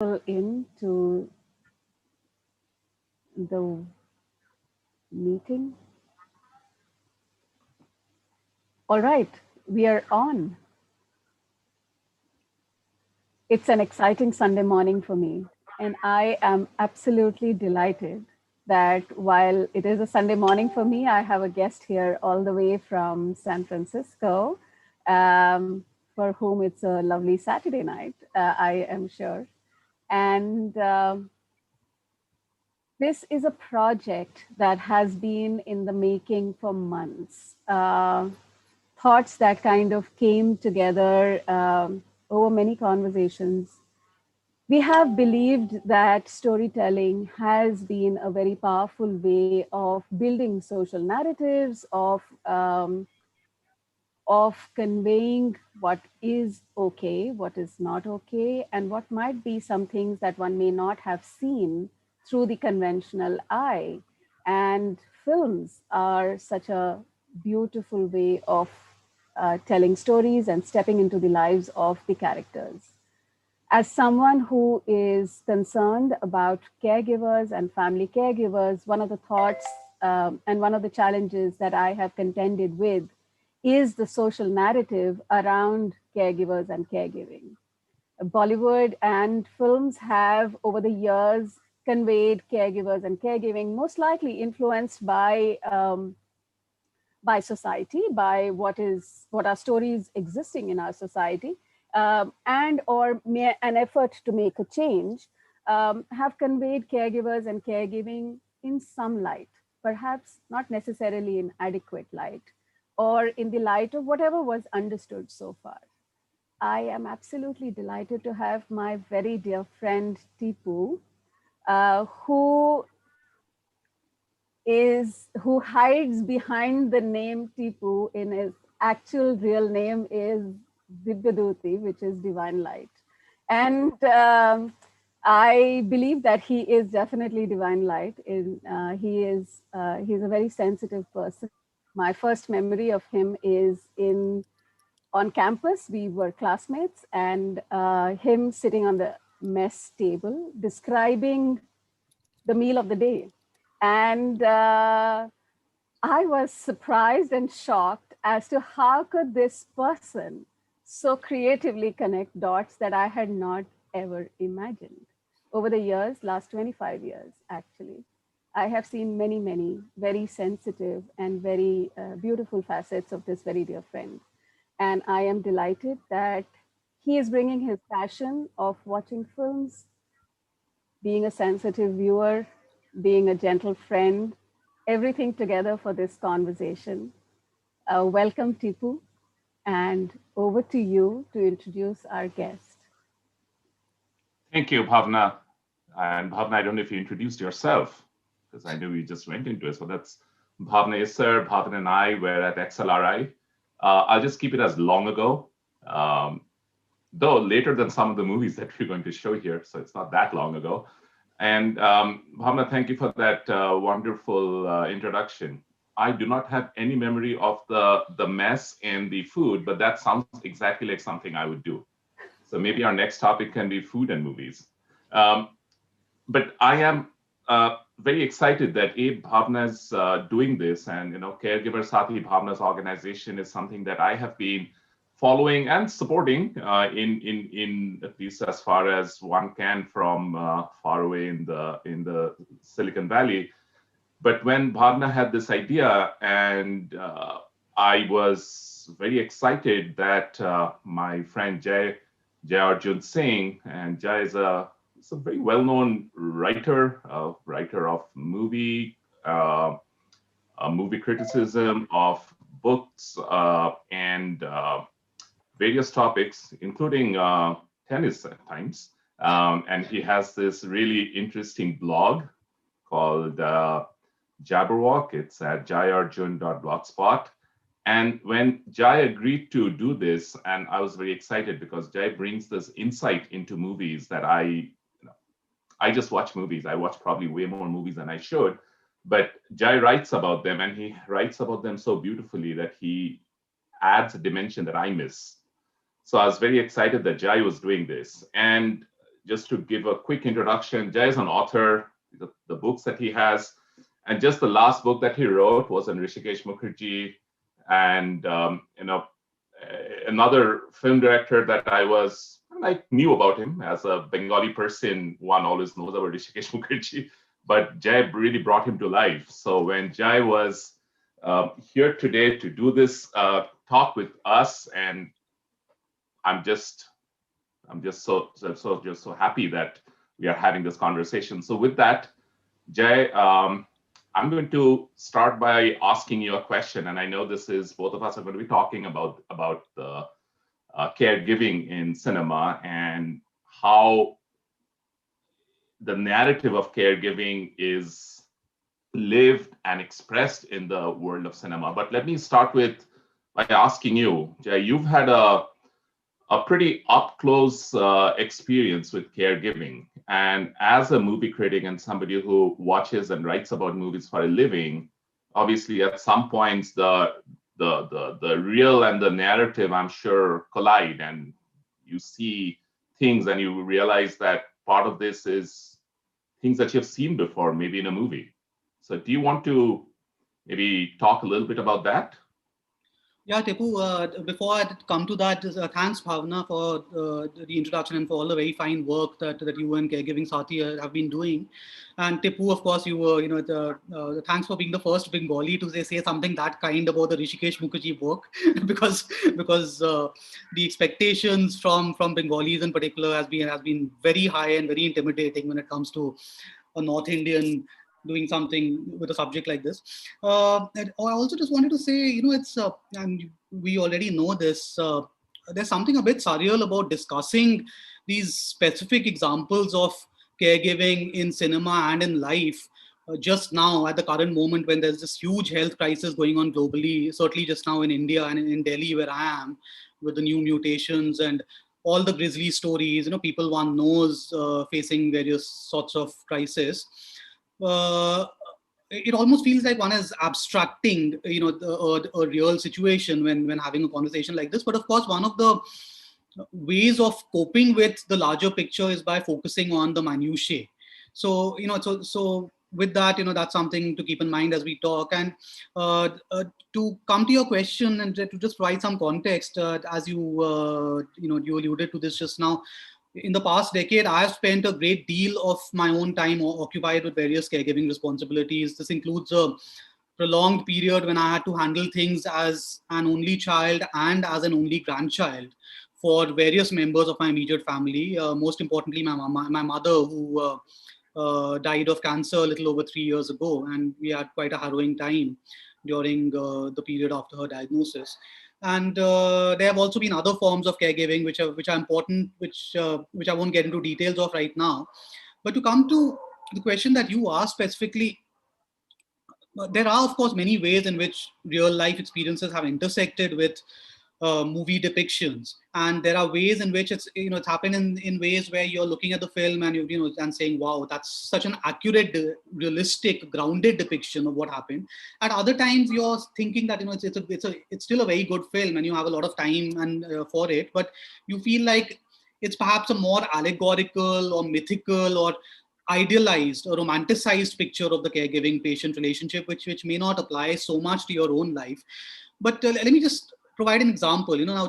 Into the meeting. All right, we are on. It's an exciting Sunday morning for me, and I am absolutely delighted that while it is a Sunday morning for me, I have a guest here all the way from San Francisco, for whom it's a lovely Saturday night, I am sure. And this is a project that has been in the making for months. Thoughts that kind of came together over many conversations. We have believed that storytelling has been a very powerful way of building social narratives, of conveying what is okay, what is not okay, and what might be some things that one may not have seen through the conventional eye. And films are such a beautiful way of telling stories and stepping into the lives of the characters. As someone who is concerned about caregivers and family caregivers, one of the thoughts and one of the challenges that I have contended with is the social narrative around caregivers and caregiving. Bollywood and films have, over the years, conveyed caregivers and caregiving, most likely influenced by society, by what are stories existing in our society, and or an effort to make a change, have conveyed caregivers and caregiving in some light, perhaps not necessarily in adequate light, or in the light of whatever was understood so far. I am absolutely delighted to have my very dear friend Tipu, who hides behind the name Tipu. In his actual real name is Divyaduti, which is divine light. And I believe that he is definitely divine light. He's a very sensitive person. My first memory of him is in on campus. We were classmates, and him sitting on the mess table describing the meal of the day. And I was surprised and shocked as to how could this person so creatively connect dots that I had not ever imagined. Over the years, last 25 years, actually, I have seen many, many very sensitive and very beautiful facets of this very dear friend. And I am delighted that he is bringing his passion of watching films, being a sensitive viewer, being a gentle friend, everything together for this conversation. Welcome, Tipu, and over to you to introduce our guest. Thank you, Bhavna. And Bhavna, I don't know if you introduced yourself because I knew you just went into it. So that's Bhavna Isser. Bhavna and I were at XLRI. I'll just keep it as long ago, um, though later than some of the movies that we're going to show here. So it's not that long ago. And Bhavna, thank you for that wonderful introduction. I do not have any memory of the mess and the food, but that sounds exactly like something I would do. So maybe our next topic can be food and movies. Um, but I am very excited that Abe Bhavna is doing this, and Caregiver Saathi Bhavna's organization is something that I have been following and supporting in at least as far as one can from far away in the Silicon Valley. But when Bhavna had this idea, and I was very excited that my friend Jai Arjun Singh, and Jai is a very well-known writer, writer of movie criticism, of books, and various topics, including tennis at times. And he has this really interesting blog called Jabberwock. It's at jaiarjun.blogspot. And when Jai agreed to do this, and I was very excited because Jai brings this insight into movies that I just watch movies. I watch probably way more movies than I should. But Jai writes about them, and he writes about them so beautifully that he adds a dimension that I miss. So I was very excited that Jai was doing this. And just to give a quick introduction, Jai is an author, the books that he has, and just the last book that he wrote was on Rishikesh Mukherjee, and another film director that I knew about him as a Bengali person. One always knows about Rishikesh Mukherjee, but Jai really brought him to life. So when Jai was here today to do this talk with us, and I'm just so happy that we are having this conversation. So with that, Jai, I'm going to start by asking you a question, and I know this is both of us are going to be talking about the caregiving in cinema and how the narrative of caregiving is lived and expressed in the world of cinema. But let me start by asking you, Jai, you've had a pretty up-close experience with caregiving. And as a movie critic and somebody who watches and writes about movies for a living, obviously at some points the real and the narrative, I'm sure, collide, and you see things and you realize that part of this is things that you've seen before, maybe in a movie. So do you want to maybe talk a little bit about that? Yeah, Tipu, before I come to that, thanks, Bhavna, for the introduction and for all the very fine work that you and Caregiving Saathi have been doing. And Tipu, of course, you were, thanks for being the first Bengali to say something that kind about the Rishikesh Mukherjee work, because the expectations from Bengalis in particular has been very high and very intimidating when it comes to a North Indian doing something with a subject like this. And I also just wanted to say, it's, and we already know this, there's something a bit surreal about discussing these specific examples of caregiving in cinema and in life just now at the current moment when there's this huge health crisis going on globally, certainly just now in India and in Delhi where I am, with the new mutations and all the grisly stories, people one knows facing various sorts of crisis. It almost feels like one is abstracting, a real situation when having a conversation like this. But of course, one of the ways of coping with the larger picture is by focusing on the minutiae. So, so with that, that's something to keep in mind as we talk. And to come to your question and to just provide some context, as you alluded to this just now. In the past decade, I have spent a great deal of my own time occupied with various caregiving responsibilities. This includes a prolonged period when I had to handle things as an only child and as an only grandchild for various members of my immediate family. Most importantly, my mother, who died of cancer a little over 3 years ago, and we had quite a harrowing time during the period after her diagnosis. And there have also been other forms of caregiving which are important, which I won't get into details of right now. But to come to the question that you asked specifically, there are of course many ways in which real life experiences have intersected with movie depictions, and there are ways in which it's happened in ways where you're looking at the film and and saying, wow, that's such an accurate, realistic, grounded depiction of what happened. At other times you're thinking that it's still a very good film and you have a lot of time and for it, but you feel like it's perhaps a more allegorical or mythical or idealized or romanticized picture of the caregiving patient relationship, which may not apply so much to your own life. But let me just provide an example. Now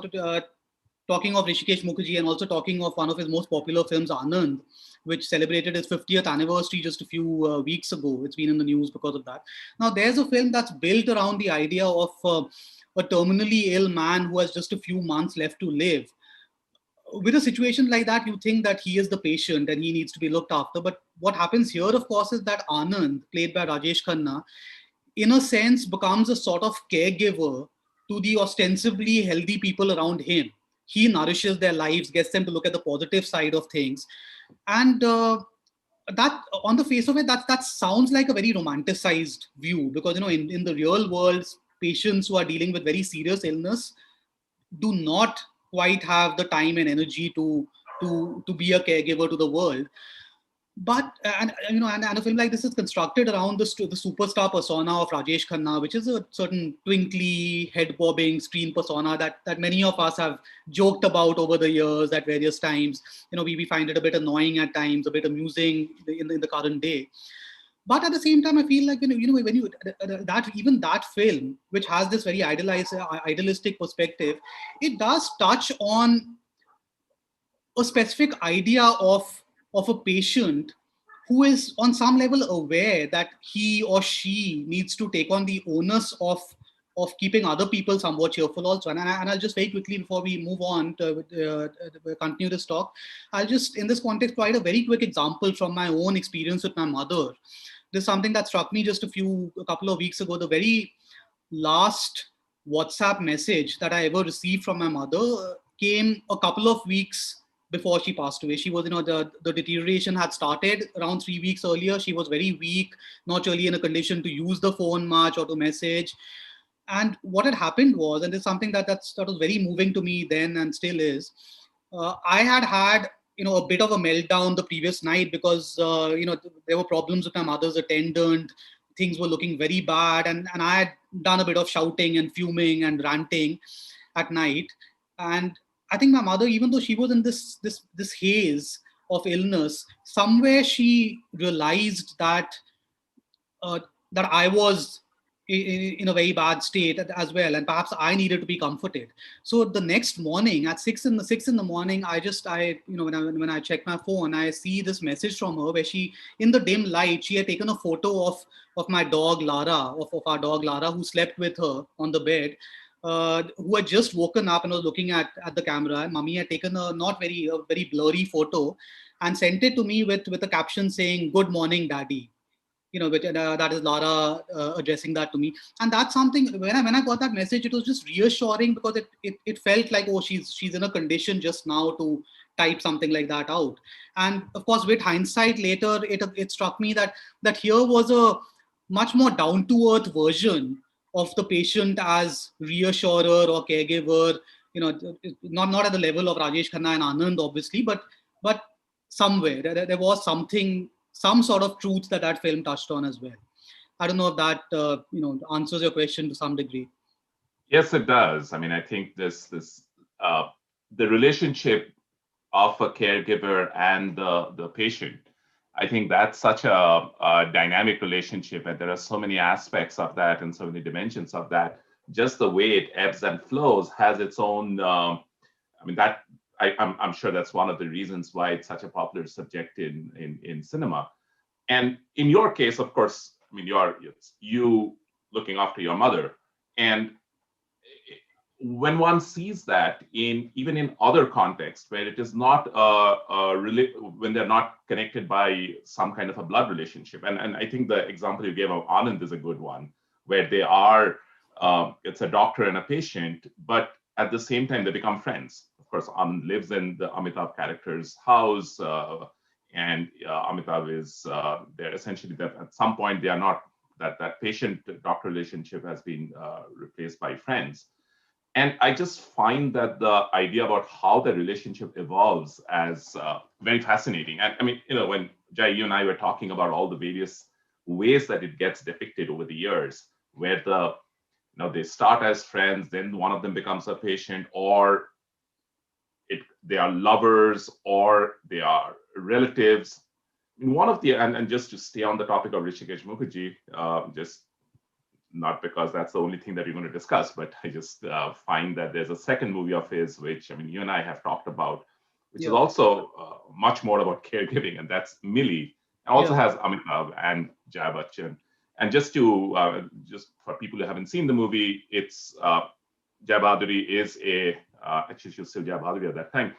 talking of Rishikesh Mukherjee and also talking of one of his most popular films, Anand, which celebrated its 50th anniversary just a few weeks ago. It's been in the news because of that. Now there's a film that's built around the idea of a terminally ill man who has just a few months left to live. With a situation like that, you think that he is the patient and he needs to be looked after. But what happens here, of course, is that Anand, played by Rajesh Khanna, in a sense becomes a sort of caregiver to the ostensibly healthy people around him. He nourishes their lives, gets them to look at the positive side of things. And that, on the face of it, that sounds like a very romanticized view, because in the real world, patients who are dealing with very serious illness do not quite have the time and energy to be a caregiver to the world. But and a film like this is constructed around the superstar persona of Rajesh Khanna, which is a certain twinkly, head bobbing screen persona that many of us have joked about over the years at various times. We find it a bit annoying at times, a bit amusing in the current day. But at the same time, I feel like when you that even that film, which has this very idealistic perspective, it does touch on a specific idea of a patient who is on some level aware that he or she needs to take on the onus of keeping other people somewhat cheerful also. And I'll just very quickly, before we move on to continue this talk, I'll just in this context provide a very quick example from my own experience with my mother. This is something that struck me just a couple of weeks ago. The very last WhatsApp message that I ever received from my mother came a couple of weeks before she passed away. She was, the deterioration had started around 3 weeks earlier. She was very weak, not really in a condition to use the phone much or to message. And what had happened was, and it's something that was very moving to me then and still is, I had a bit of a meltdown the previous night because there were problems with my mother's attendant. Things were looking very bad, and I had done a bit of shouting and fuming and ranting at night. And I think my mother, even though she was in this haze of illness, somewhere she realized that that I was in a very bad state as well, and perhaps I needed to be comforted. So the next morning at 6 in the morning, when I check my phone, I see this message from her where she, in the dim light, she had taken a photo of my dog Lara, of our dog Lara, who slept with her on the bed. Who had just woken up and was looking at the camera. And mummy had taken a very blurry photo and sent it to me with a caption saying, "Good morning, daddy." That is Lara addressing that to me. And that's something, when I got that message, it was just reassuring, because it felt like, oh, she's in a condition just now to type something like that out. And of course, with hindsight later, it struck me that here was a much more down to earth version of the patient as reassurer or caregiver, not at the level of Rajesh Khanna and Anand, obviously, but somewhere there was some sort of truth that film touched on as well. I don't know if that answers your question to some degree. Yes, it does. I mean, I think the relationship of a caregiver and the patient, I think that's such a dynamic relationship, and there are so many aspects of that and so many dimensions of that. Just the way it ebbs and flows has its own. I'm sure that's one of the reasons why it's such a popular subject in cinema. And in your case, of course, I mean, you looking after your mother, and when one sees that even in other contexts where it is not when they're not connected by some kind of a blood relationship, and I think the example you gave of Anand is a good one, where they are it's a doctor and a patient, but at the same time they become friends. Of course, Anand lives in the Amitabh character's house, and Amitabh is they're essentially that at some point they are not that patient doctor relationship has been replaced by friends. And I just find that the idea about how the relationship evolves as very fascinating. And I mean, when Jai, you and I were talking about all the various ways that it gets depicted over the years, where they start as friends, then one of them becomes a patient, or they are lovers, or they are relatives. And just to stay on the topic of Hrishikesh Mukherjee, just not because that's the only thing that we're going to discuss, but I just find that there's a second movie of his, which, I mean, you and I have talked about, which is also much more about caregiving, and that's Millie. It also has Amitabh and Jai Bachchan. And just for people who haven't seen the movie, it's Jai Bhaduri is actually she was still Jai Bhaduri at that time,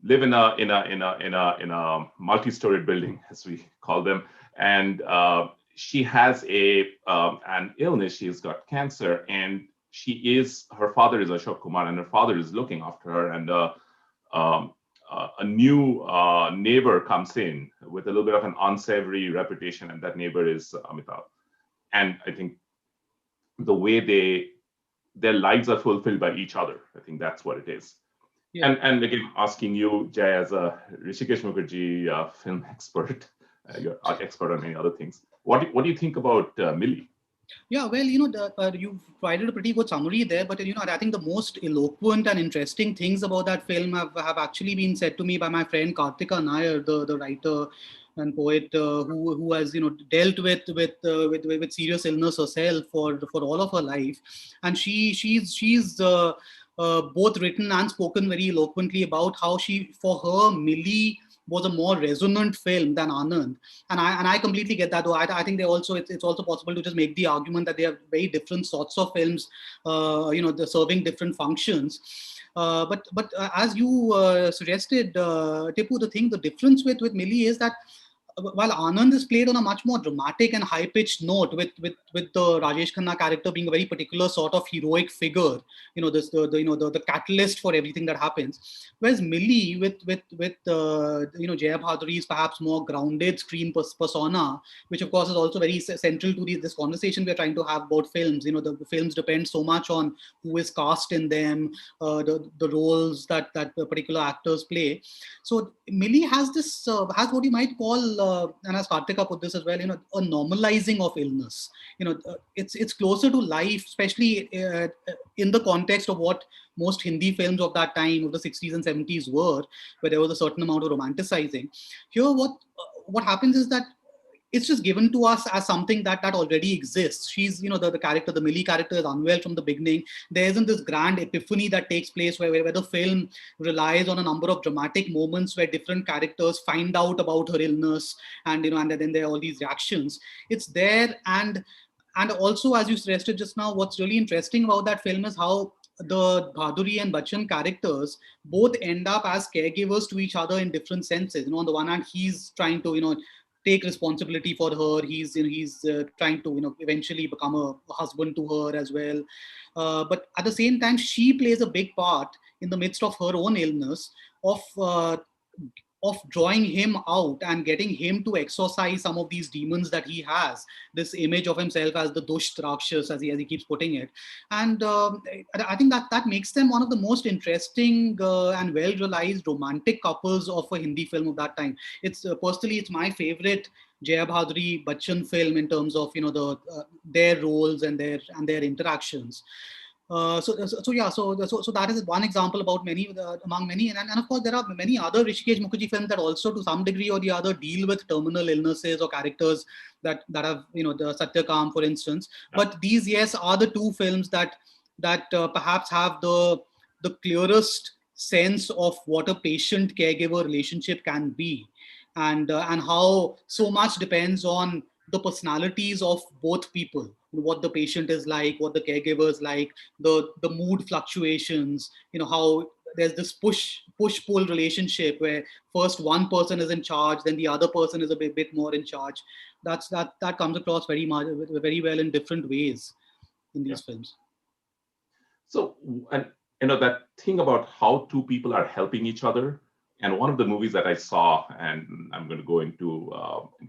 live in a multi-storied building, as we call them, and she has an illness. She's got cancer, and her father is Ashok Kumar, and her father is looking after her. And a new neighbor comes in with a little bit of an unsavory reputation, and that neighbor is Amitabh. And I think the way their lives are fulfilled by each other, I think that's what it is. Yeah. And again, asking you, Jai, as a Hrishikesh Mukherjee film expert, You're an expert on many other things. What do you think about Millie? Yeah, well, you've provided a pretty good summary there, but I think the most eloquent and interesting things about that film have actually been said to me by my friend Kartika Nair, the writer and poet who has dealt with serious illness herself for all of her life, and she's both written and spoken very eloquently about how for her Millie was a more resonant film than Anand, and I completely get that. Though I think they also it's also possible to just make the argument that they are very different sorts of films, they're serving different functions. But as you suggested, Tipu, the difference with Millie is that while Anand is played on a much more dramatic and high-pitched note, with the Rajesh Khanna character being a very particular sort of heroic figure, the catalyst for everything that happens. Whereas Millie, with Jaya Bhaduri's perhaps more grounded screen persona, which of course is also very central to this conversation we're trying to have about films. The films depend so much on who is cast in them, the roles that the particular actors play. So Millie has this has what you might call, and as Kartika put this as well, a normalizing of illness. It's closer to life, especially in the context of what most Hindi films of that time, of the 60s and 70s, were, where there was a certain amount of romanticizing. Here, what happens is that it's just given to us as something that already exists. She's, the character, the Millie character, is unwell from the beginning. There isn't this grand epiphany that takes place where the film relies on a number of dramatic moments where different characters find out about her illness, and and then there are all these reactions. It's there, and also, as you suggested just now, what's really interesting about that film is how the Bhaduri and Bachchan characters both end up as caregivers to each other in different senses. On the one hand, he's trying to take responsibility for her. He's trying to eventually become a husband to her as well. But at the same time, she plays a big part in the midst of her own illness of drawing him out and getting him to exorcise some of these demons that he has. This image of himself as the Dusht Rakshas, as he keeps putting it. And I think that makes them one of the most interesting and well-realized romantic couples of a Hindi film of that time. It's personally, it's my favorite Jaya Bhaduri Bachchan film in terms of their roles and their interactions. So that is one example about many among many, and of course there are many other Rishikesh Mukherjee films that also to some degree or the other deal with terminal illnesses or characters that have the Satyakam, for instance. Yeah. But these, yes, are the two films that perhaps have the clearest sense of what a patient caregiver relationship can be, and how so much depends on the personalities of both people, what the patient is like, what the caregiver is like, the mood fluctuations, how there's this push-pull relationship where first one person is in charge, then the other person is a bit more in charge. That comes across very well in different ways in these films. So, and that thing about how two people are helping each other, and one of the movies that I saw, and I'm going to go into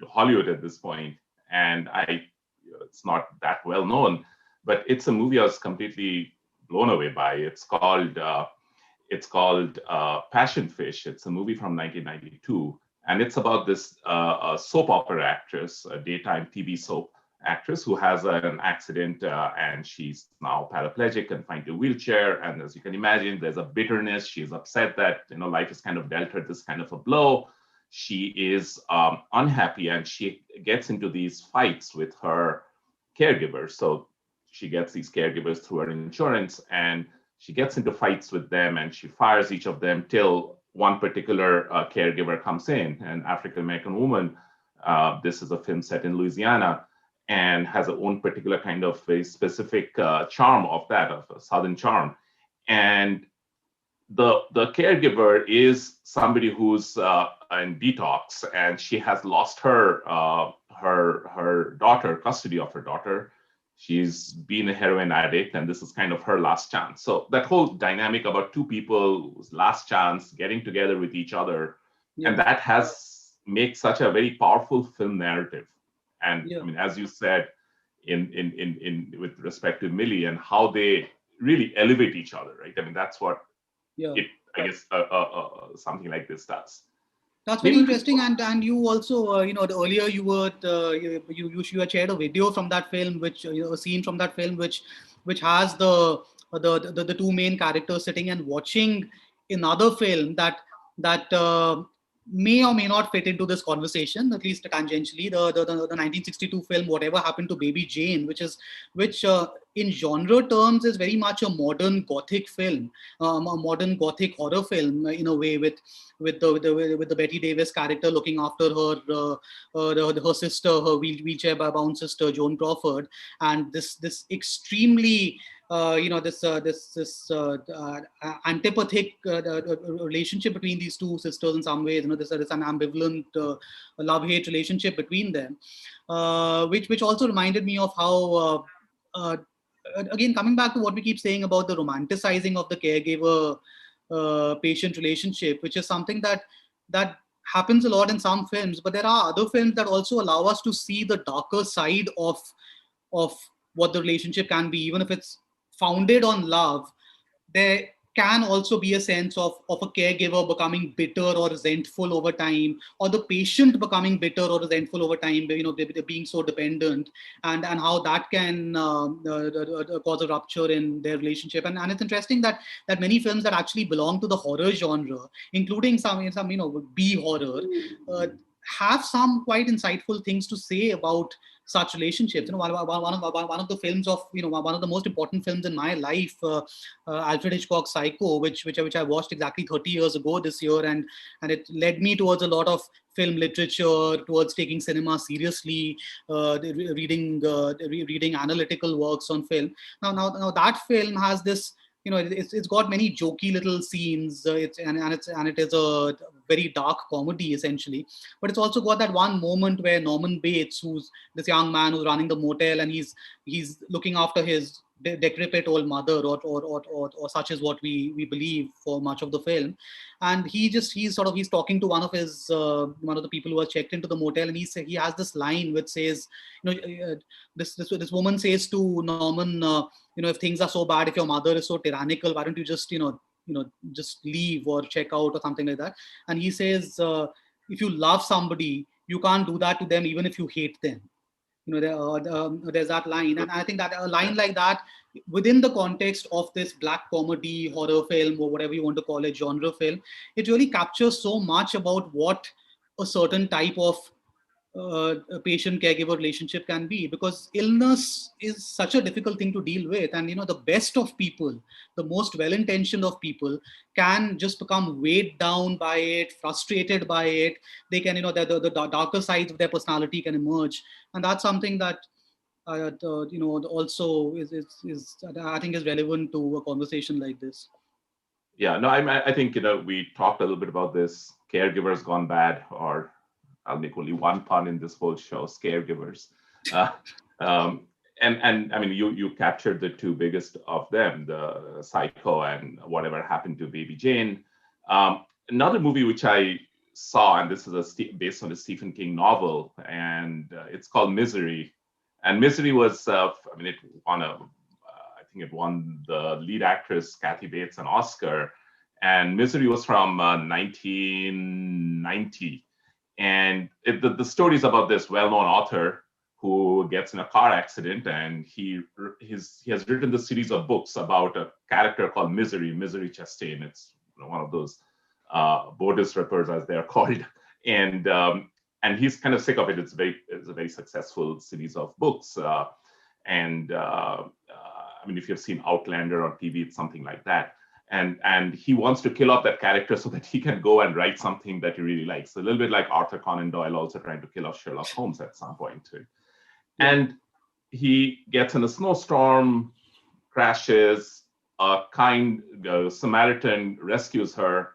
Hollywood at this point, and it's not that well known, but it's a movie I was completely blown away by. It's called Passion Fish. It's a movie from 1992, and it's about this soap opera actress, a daytime TV soap actress who has an accident, and she's now paraplegic, confined to a wheelchair. And as you can imagine, there's a bitterness. She's upset that life has kind of dealt her this kind of a blow. She is unhappy, and she gets into these fights with her caregivers. So she gets these caregivers through her insurance, and she gets into fights with them, and she fires each of them till one particular caregiver comes in, an African-American woman. This is a film set in Louisiana, and has her own particular kind of very specific charm of a Southern charm. And the caregiver is somebody who's in detox, and she has lost her daughter, custody of her daughter. She's been a heroin addict, and this is kind of her last chance. So that whole dynamic about two people's last chance getting together with each other, and that makes such a very powerful film narrative. And I mean, as you said, in with respect to Millie and how they really elevate each other, right? I mean, that's what I guess something like this does. That's very interesting, and you also earlier you were you had shared a video from that film, which a scene from that film, which has the two main characters sitting and watching another film that may or may not fit into this conversation, at least tangentially. The 1962 film Whatever Happened to Baby Jane, which in genre terms is very much a modern gothic film, a modern gothic horror film in a way, with the Betty Davis character looking after her sister, her wheelchair bound sister Joan Crawford, and this extremely antipathic relationship between these two sisters in some ways. This an ambivalent love-hate relationship between them, which also reminded me of how. Again, coming back to what we keep saying about the romanticizing of the caregiver patient relationship, which is something that happens a lot in some films, but there are other films that also allow us to see the darker side of what the relationship can be, even if it's founded on love. There can also be a sense of a caregiver becoming bitter or resentful over time, or the patient becoming bitter or resentful over time, they're being so dependent, and how that can cause a rupture in their relationship. And it's interesting that many films that actually belong to the horror genre, including some B horror, have some quite insightful things to say about such relationships. One of the films of one of the most important films in my life, Alfred Hitchcock's Psycho, which I watched exactly 30 years ago this year, and it led me towards a lot of film literature, towards taking cinema seriously, reading analytical works on film. Now that film has this. It's got many jokey little scenes. It is a very dark comedy essentially, but it's also got that one moment where Norman Bates, who's this young man who's running the motel, and he's looking after his decrepit old mother, or such is what we believe for much of the film. And he's talking to one of the people who has checked into the motel, and he has this line which says, this woman says to Norman, if things are so bad, if your mother is so tyrannical, why don't you just just leave or check out or something like that. And he says, if you love somebody, you can't do that to them even if you hate them. There's that line, and I think that a line like that within the context of this black comedy horror film, or whatever you want to call it, genre film, it really captures so much about what a certain type of a patient caregiver relationship can be, because illness is such a difficult thing to deal with. And the best of people, the most well-intentioned of people, can just become weighed down by it, frustrated by it. They can, the darker sides of their personality can emerge, and that's something that also is I think is relevant to a conversation like this. Yeah, no, I think we talked a little bit about this, caregivers gone bad, or I'll make only one pun in this whole show, caregivers. And I mean, you captured the two biggest of them, the Psycho and Whatever Happened to Baby Jane. Another movie which I saw, and this is based on a Stephen King novel, and it's called Misery. And Misery was, it won I think it won the lead actress Kathy Bates an Oscar. And Misery was from 1990. And the story is about this well-known author who gets in a car accident, and he has written the series of books about a character called Misery Chastain. It's one of those Buddhist rippers, as they are called, and he's kind of sick of it. It's a very successful series of books, if you've seen Outlander on TV, it's something like that. And he wants to kill off that character so that he can go and write something that he really likes. A little bit like Arthur Conan Doyle also trying to kill off Sherlock Holmes at some point. Yeah. And he gets in a snowstorm, crashes, a kind Samaritan rescues her,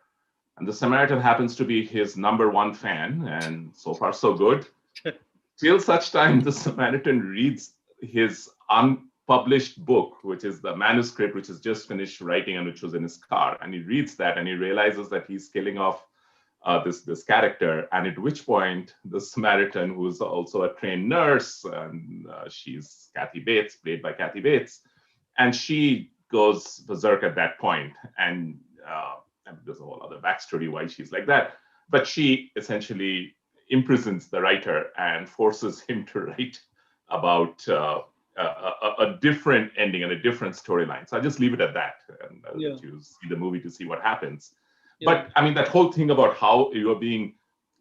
and the Samaritan happens to be his #1 fan, and so far so good. Till such time the Samaritan reads his unpublished book, which is the manuscript which is just finished writing and which was in his car, and he reads that and he realizes that he's killing off this character. And at which point the Samaritan, who's also a trained nurse, and she's Kathy Bates, played by Kathy Bates, and she goes berserk at that point. And there's a whole other backstory why she's like that. but she essentially imprisons the writer and forces him to write about a different ending and a different storyline. So I just leave it at that, and let you see the movie to see what happens. But I mean, that whole thing about how you're being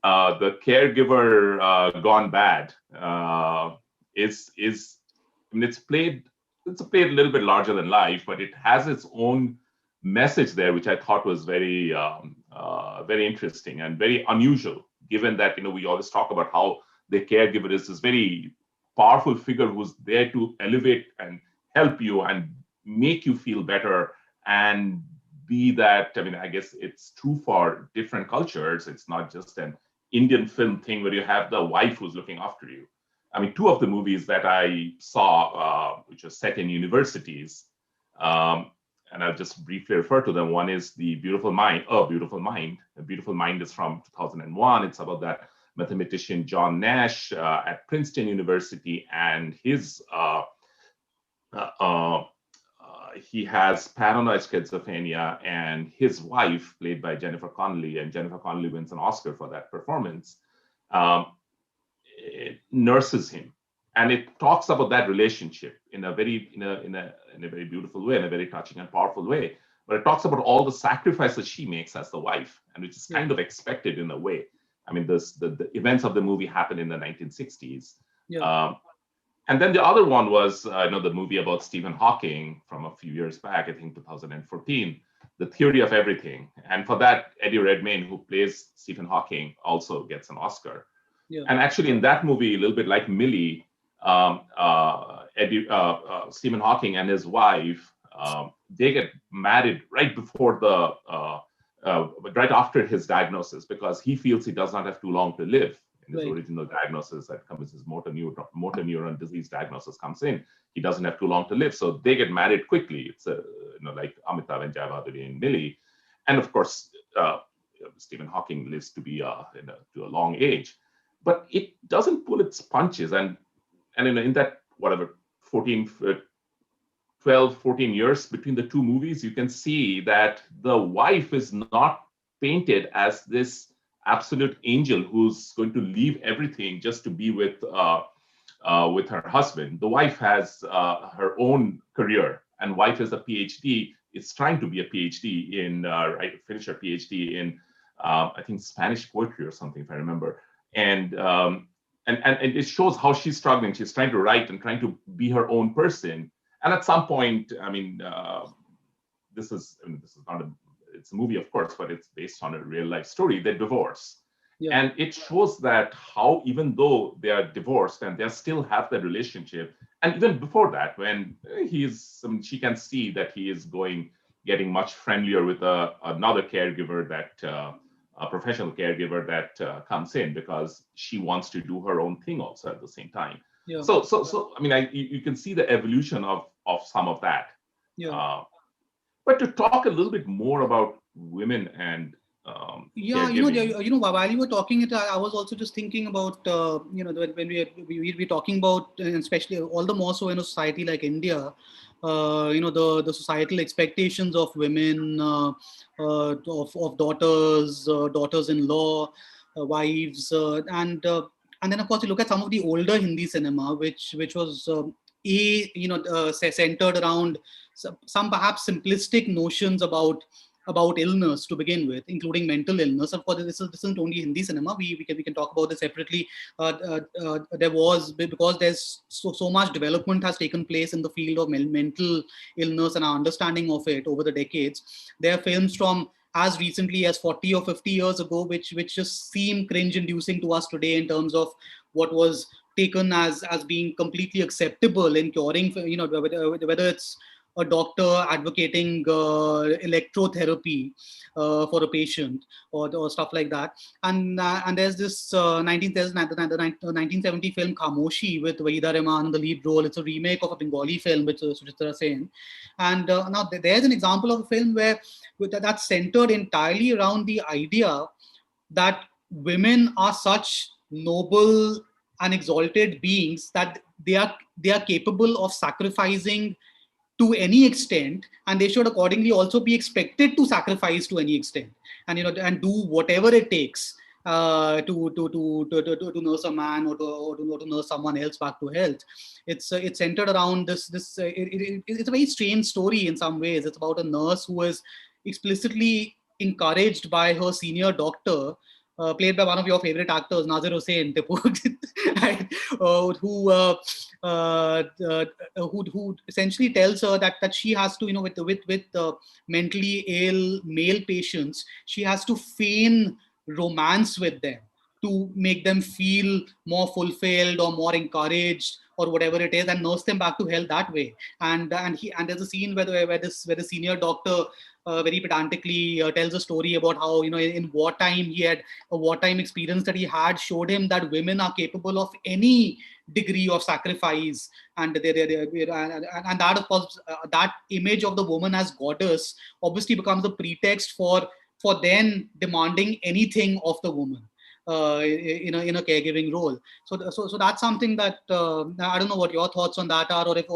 the caregiver gone bad is I mean, it's played a little bit larger than life, but it has its own message there, which I thought was very very interesting and very unusual, given that, you know, we always talk about how the caregiver is this very powerful figure who's there to elevate and help you and make you feel better, and be that, I mean, I guess it's true for different cultures. It's not just an Indian film thing where you have the wife who's looking after you. I mean, two of the movies that I saw, which are set in universities, and I'll just briefly refer to them. One is The Beautiful Mind. Beautiful Mind. The Beautiful Mind is from 2001. It's about that mathematician John Nash at Princeton University, and his he has paranoid schizophrenia, and his wife, played by Jennifer Connelly, and Jennifer Connelly wins an Oscar for that performance, it nurses him, and it talks about that relationship in a very very beautiful way, in a very touching and powerful way. But it talks about all the sacrifices she makes as the wife, and which is kind of expected in a way. I mean, the events of the movie happened in the 1960s. And then the other one was the movie about Stephen Hawking from a few years back, I think 2014, The Theory of Everything. And for that, Eddie Redmayne, who plays Stephen Hawking, also gets an Oscar. And actually, in that movie, a little bit like Millie, Stephen Hawking and his wife, they get married right before right after his diagnosis, because he feels he does not have too long to live. In his original diagnosis, that comes, his motor neuron disease diagnosis comes in. He doesn't have too long to live, so they get married quickly. It's like Amitabh and Jai Bhaduri and Millie, and of course, Stephen Hawking lives to be to a long age. But it doesn't pull its punches, and in that 12, 14 years between the two movies, you can see that the wife is not painted as this absolute angel who's going to leave everything just to be with her husband. The wife has her own career, and wife is a PhD. It's trying to be a PhD in finish her PhD in I think Spanish poetry or something, if I remember. And it shows how she's struggling. She's trying to write and trying to be her own person. And at some point, I mean, this is not it's a movie, of course, but it's based on a real life story. They divorce. And it shows that how, even though they are divorced and they still have that relationship, and even before that, when she can see that he is getting much friendlier with another caregiver, a professional caregiver that comes in, because she wants to do her own thing also at the same time. So I mean, you can see the evolution of some of that. But to talk a little bit more about women and while you were talking, I was also just thinking about when we're talking about, especially all the more so in a society like India, the societal expectations of women, of daughters-in-law, wives, and then of course you look at some of the older Hindi cinema, which was centered around some perhaps simplistic notions about illness to begin with, including mental illness. Of course, this isn't only Hindi cinema. We can talk about this separately. There was, because there's so much development has taken place in the field of mental illness and our understanding of it over the decades. There are films from as recently as 40 or 50 years ago, which just seem cringe-inducing to us today in terms of what was taken as being completely acceptable in curing, whether it's a doctor advocating electrotherapy for a patient or stuff like that. And there's this 1970 film Khamoshi with Wahida Rehman in the lead role. It's a remake of a Bengali film with Suchitra Sen. And now there's an example of a film that's centered entirely around the idea that women are such noble and exalted beings that they are capable of sacrificing to any extent, and they should accordingly also be expected to sacrifice to any extent, and and do whatever it takes to nurse a man or to nurse someone else back to health. It's centered around it's a very strange story in some ways. It's about a nurse who is explicitly encouraged by her senior doctor, played by one of your favorite actors, Nazir Hussain, Tipu, right? Who essentially tells her that she has to, with mentally ill male patients, she has to feign romance with them to make them feel more fulfilled or more encouraged or whatever it is, and nurse them back to health that way. And there's a scene where the senior doctor very pedantically tells a story about how, in wartime, he had a wartime experience that he had showed him that women are capable of any degree of sacrifice, and and that, of course, that image of the woman as goddess obviously becomes a pretext for then demanding anything of the woman in a caregiving role. So that's something that I don't know what your thoughts on that are, or if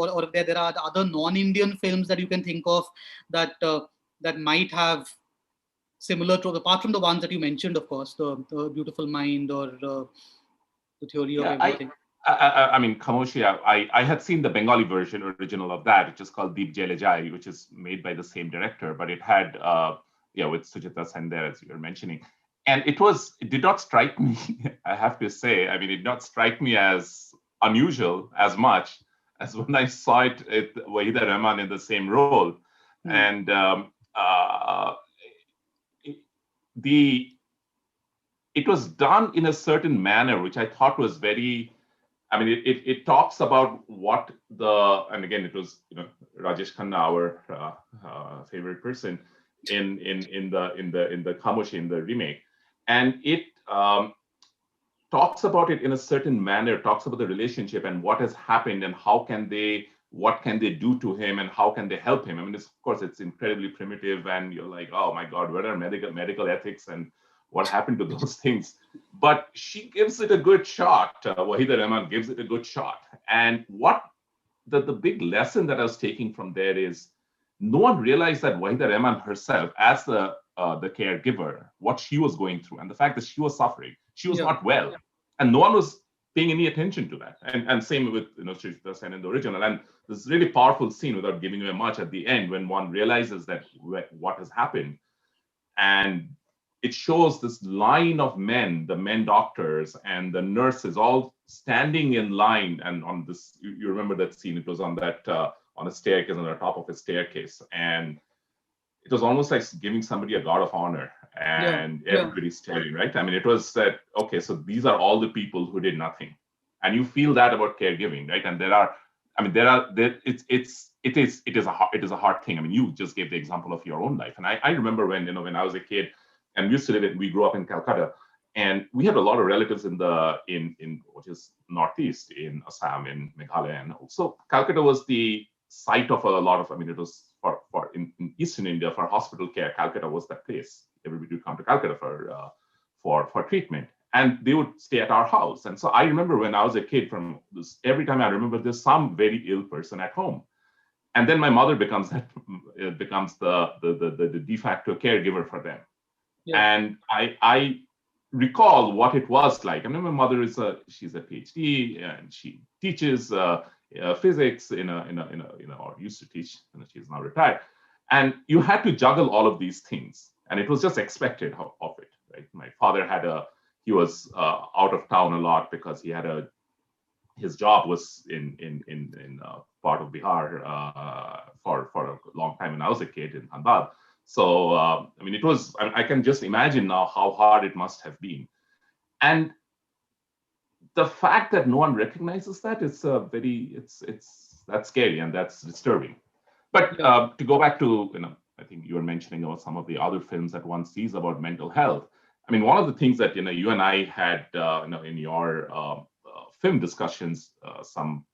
there are other non-Indian films that you can think of that that might have similar tropes, apart from the ones that you mentioned, of course, the Beautiful Mind or the Theory of Everything. I mean, Khamoshi, I had seen the Bengali version original of that, which is called Deep Jele Jai, which is made by the same director, but it had, with Sujata Sen there, as you were mentioning. And it did not strike me, I have to say, I mean, it did not strike me as unusual as much as when I saw it with Wahida Rahman in the same role. And it was done in a certain manner, which I thought was very, I mean, it talks about what and again, it was, Rajesh Khanna, our favorite person in the Khamoshi, in the remake. And it talks about it in a certain manner, talks about the relationship and what has happened and what can they do to him and how can they help him. I mean, of course, it's incredibly primitive and you're like, oh my God, what are medical ethics and what happened to those things? But she gives it a good shot. Wahida Rahman gives it a good shot. And what the big lesson that I was taking from there is no one realized that Wahida Rahman herself, as the caregiver, what she was going through and the fact that she was suffering, she was not well. And no one was paying any attention to that. And same with Sujata Sen in the original. And this really powerful scene, without giving away much, at the end when one realizes that what has happened. And it shows this line of men, the men doctors and the nurses all standing in line. And on this, you remember that scene, it was on that, on a staircase, on the top of a staircase. And it was almost like giving somebody a guard of honor and everybody's staring, right? I mean, it was that, okay, so these are all the people who did nothing. And you feel that about caregiving, right? And it is a hard thing. I mean, you just gave the example of your own life. And I remember when I was a kid and we grew up in Calcutta, and we had a lot of relatives in which is Northeast, in Assam, in Meghalaya. And also Calcutta was the site of a lot of, I mean, it was in Eastern India for hospital care. Calcutta was that place. Everybody would come to Calcutta for treatment, and they would stay at our house. And so I remember when I was a kid, every time I remember there's some very ill person at home, and then my mother becomes the de facto caregiver for them. And I recall what it was like. I mean, my mother she's a PhD and she teaches physics or used to teach, she's now retired. And you had to juggle all of these things, and it was just expected of it, right? My father he was out of town a lot because his job was in part of Bihar for a long time when I was a kid in Dhanbad. So, I mean, I can just imagine now how hard it must have been. And the fact that no one recognizes that is that's scary and that's disturbing. But to go back to, I think you were mentioning about some of the other films that one sees about mental health. I mean, one of the things that, you and I had, in your film discussions,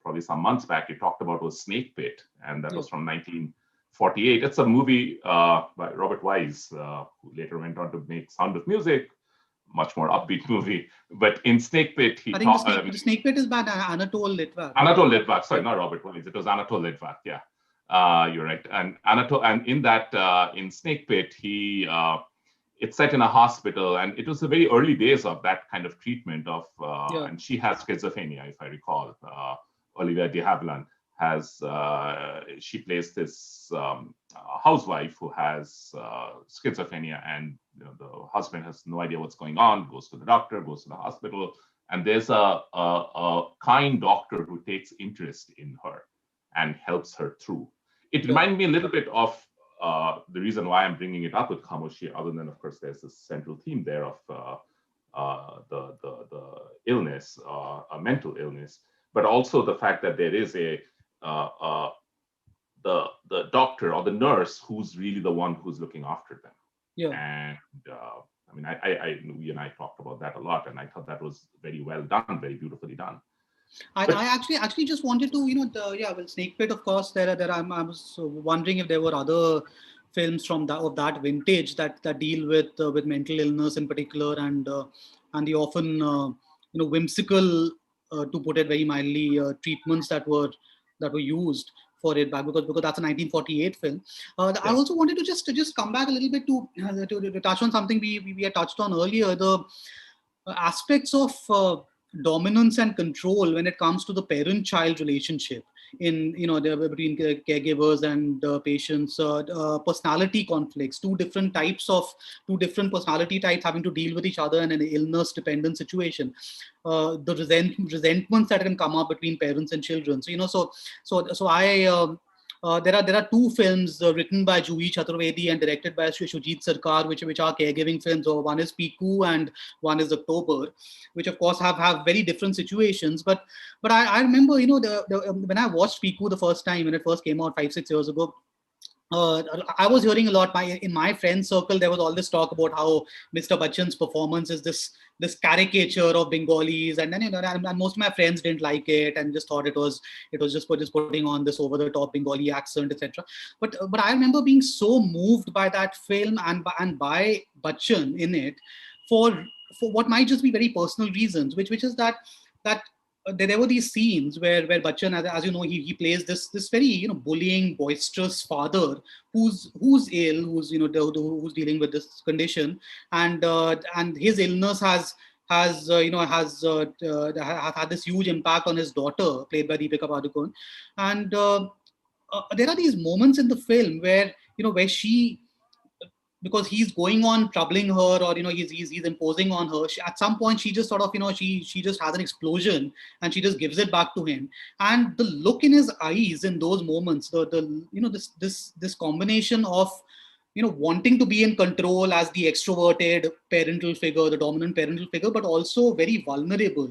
probably some months back, you talked about was Snake Pit, and that was from 1948. It's a movie by Robert Wise, who later went on to make Sound of Music, much more upbeat movie. But in Snake Pit, I think the Snake Pit is by Anatole Litvak. Anatole Litvak, sorry, not Robert Wise. It was Anatole Litvak, yeah. You're right. And and in that, in Snake Pit, it's set in a hospital, and it was the very early days of that kind of treatment of, and she has schizophrenia, if I recall. Olivia de Havilland she plays this housewife who has schizophrenia, and the husband has no idea what's going on, goes to the doctor, goes to the hospital, and there's a kind doctor who takes interest in her and helps her through. It reminded me a little bit of the reason why I'm bringing it up with Khamoshi, other than, of course, there's this central theme there of the illness, a mental illness, but also the fact that there is the doctor or the nurse who's really the one who's looking after them. Yeah. And I mean, we and I talked about that a lot, and I thought that was very well done, very beautifully done. I actually just wanted to, well, Snake Pit, of course, I was wondering if there were other films of that vintage that deal with mental illness in particular, and the often whimsical, to put it very mildly, treatments that were used for it back, because that's a 1948 film. I also wanted to just come back a little bit to touch on something we had touched on earlier, the aspects of dominance and control when it comes to the parent-child relationship in between caregivers and patients, personality conflicts, two different personality types having to deal with each other in an illness dependent situation, the resentments that can come up between parents and children. There are two films written by Juhi Chaturvedi and directed by Shujit Sarkar, which are caregiving films. So one is Tipu and one is October, which of course have very different situations. But I remember, when I watched Tipu the first time, when it first came out 5-6 years ago, I was hearing a lot in my friend circle. There was all this talk about how Mr. Bachchan's performance is this caricature of Bengalis, and then and most of my friends didn't like it and just thought it was just putting on this over the top Bengali accent, etc. But I remember being so moved by that film and by Bachchan in it for what might just be very personal reasons, which is that there were these scenes where Bachchan, as you know, he plays this very bullying, boisterous father who's ill, who's who's dealing with this condition, and his illness has had this huge impact on his daughter, played by Deepika Padukone, and there are these moments in the film where she, because he's going on troubling her, or he's imposing on her, at some point she just sort of she just has an explosion and she just gives it back to him, and the look in his eyes in those moments, this combination of wanting to be in control as the extroverted parental figure, the dominant parental figure, but also very vulnerable,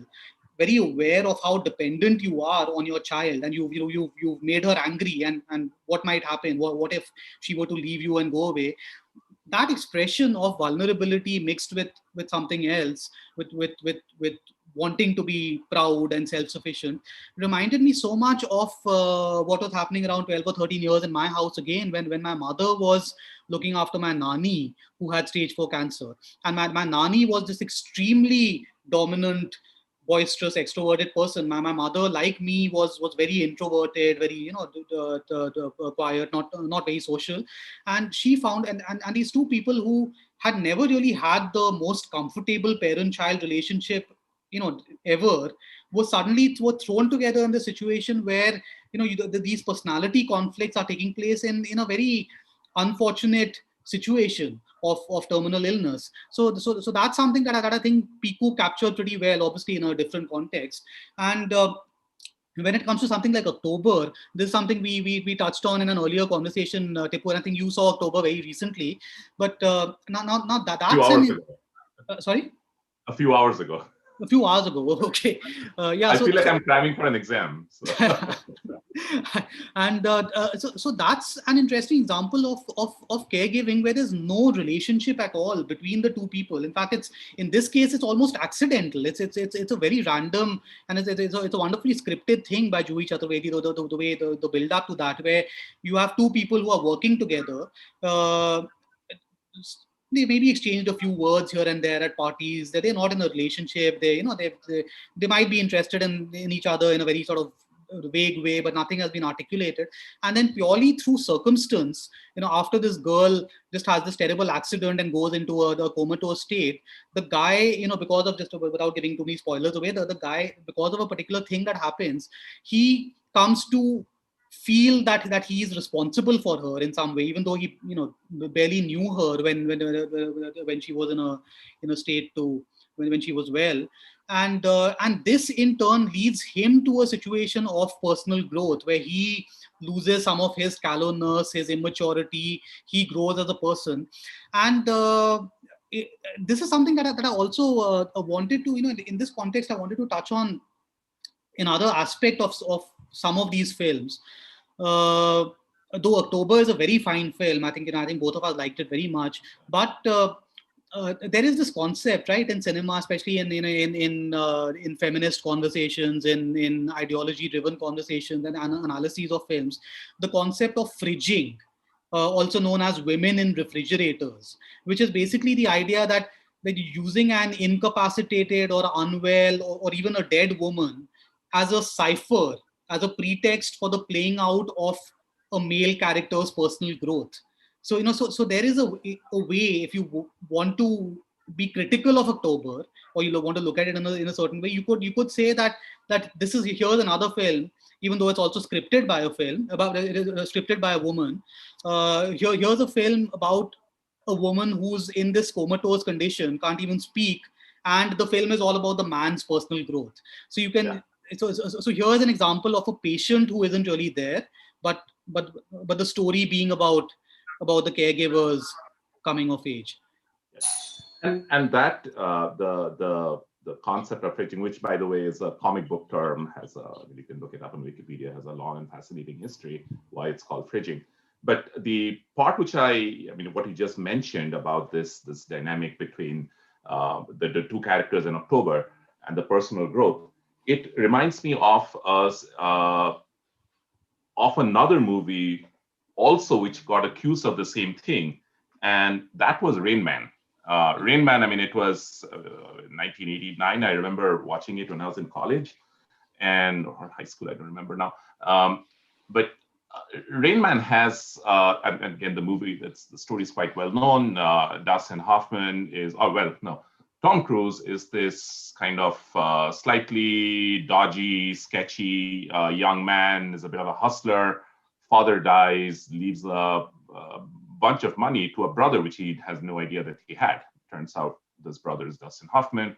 very aware of how dependent you are on your child, and you've made her angry, and what might happen, what if she were to leave you and go away. That expression of vulnerability mixed with something else, with wanting to be proud and self-sufficient, reminded me so much of what was happening around 12 or 13 years in my house again, when my mother was looking after my nani, who had stage 4 cancer. And my nani was this extremely dominant, boisterous, extroverted person. My mother, like me, was very introverted, very quiet, not very social. And she found, and these two people who had never really had the most comfortable parent-child relationship ever, were thrown together in the situation where these personality conflicts are taking place in a very unfortunate situation of terminal illness. So that's something that I think Piku captured pretty well, obviously in a different context. And when it comes to something like October, this is something we touched on in an earlier conversation, Tipu, and I think you saw October very recently. But not that. Sorry? A few hours ago. A few hours ago. Okay. I feel like I'm cramming for an exam. So. And so that's an interesting example of caregiving, where there's no relationship at all between the two people. In fact, in this case it's almost accidental. It's a very random, and it's a wonderfully scripted thing by Juhi Chaturvedi. The way the build up to that, where you have two people who are working together. They maybe exchanged a few words here and there at parties. They're not in a relationship. They might be interested in each other in a very sort of vague way, but nothing has been articulated. And then purely through circumstance, after this girl just has this terrible accident and goes into a comatose state, the guy, because of, just without giving too many spoilers away, the guy, because of a particular thing that happens, he comes to feel that he is responsible for her in some way, even though he barely knew her when she was in a state to when she was well. And this in turn leads him to a situation of personal growth where he loses some of his callousness, his immaturity. He grows as a person. And this is something that I also wanted to, in this context, I wanted to touch on another aspect of some of these films. Though October is a very fine film, I think both of us liked it very much. But there is this concept, right, in cinema, especially in feminist conversations, in ideology-driven conversations and analyses of films, the concept of fridging, also known as women in refrigerators, which is basically the idea that using an incapacitated or unwell or even a dead woman as a cipher, as a pretext for the playing out of a male character's personal growth. So, so there is a way, if you want to be critical of October, or you want to look at it in a certain way, you could say that here's another film, even though it's also scripted by a film, scripted by a woman. Here's a film about a woman who's in this comatose condition, can't even speak, and the film is all about the man's personal growth. So you can. Yeah. So here's an example of a patient who isn't really there, but the story being about the caregivers coming of age. And that the concept of fridging, which by the way is a comic book term, you can look it up on Wikipedia, has a long and fascinating history why it's called fridging. But the part which what you just mentioned about this dynamic between the two characters in October and the personal growth, it reminds me of another movie also which got accused of the same thing, and that was Rain Man. Rain Man, it was 1989. I remember watching it when I was in college or high school, I don't remember now. But Rain Man has, and again, the story is quite well known. Dustin Hoffman Tom Cruise is this kind of slightly dodgy, sketchy young man, is a bit of a hustler. Father dies, leaves a bunch of money to a brother, which he has no idea that he had. Turns out this brother is Dustin Hoffman,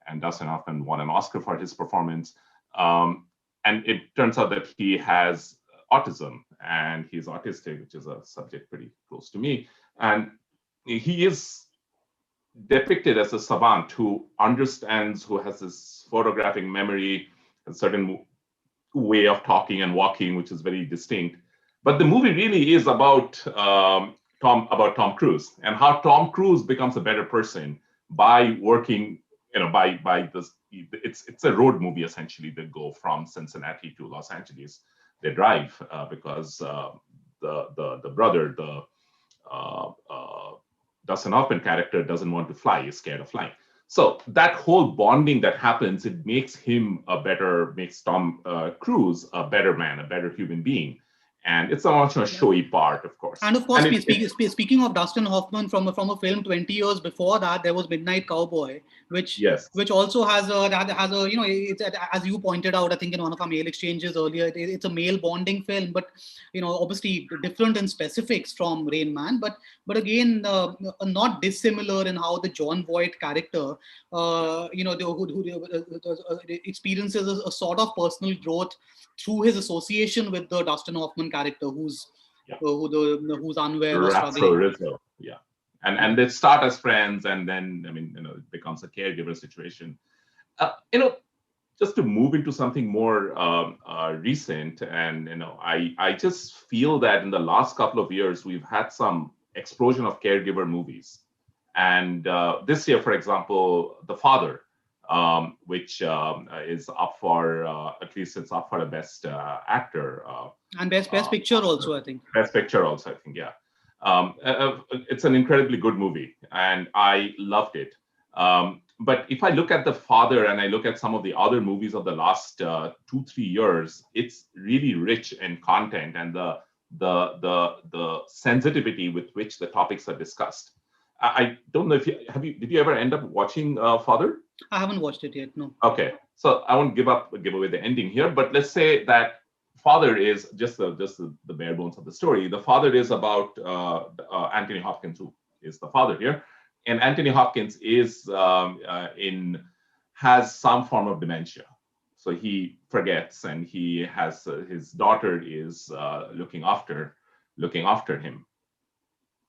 and Dustin Hoffman won an Oscar for his performance. And it turns out that he has autism, and he's autistic, which is a subject pretty close to me. And he is depicted as a savant who understands, who has this photographic memory, a certain way of talking and walking, which is very distinct. But the movie really is about Tom Cruise and how Tom Cruise becomes a better person by working, by this. It's a road movie essentially. They go from Cincinnati to Los Angeles. They drive because the brother, Dustin Hoffman character, doesn't want to fly, is scared of flying. So that whole bonding that happens, it makes Tom Cruise a better man, a better human being. And it's a much more showy part, of course. And of course, speaking of Dustin Hoffman, from a film 20 years before that, there was Midnight Cowboy, which also has it's, as you pointed out, I think in one of our mail exchanges earlier, it's a male bonding film, but obviously different in specifics from Rain Man, but again not dissimilar in how the John Voight character experiences a sort of personal growth through his association with the Dustin Hoffman character, who's unwell or struggling. Yeah, and they start as friends, and then it becomes a caregiver situation. Just to move into something more recent, and I just feel that in the last couple of years we've had some explosion of caregiver movies, and this year, for example, The Father, which is up for it's up for the best actor and best picture also, I think. Best picture also, I think, yeah. It's an incredibly good movie, and I loved it. but if I look at The Father and I look at some of the other movies of the last 2-3 years, it's really rich in content and the sensitivity with which the topics are discussed. I don't know if did you ever end up watching Father? I haven't watched it yet. No. Okay, so I won't give away the ending here, but let's say that Father is just the bare bones of the story. The Father is about Anthony Hopkins, who is the father here, and Anthony Hopkins is has some form of dementia, so he forgets, and he has his daughter is looking after him.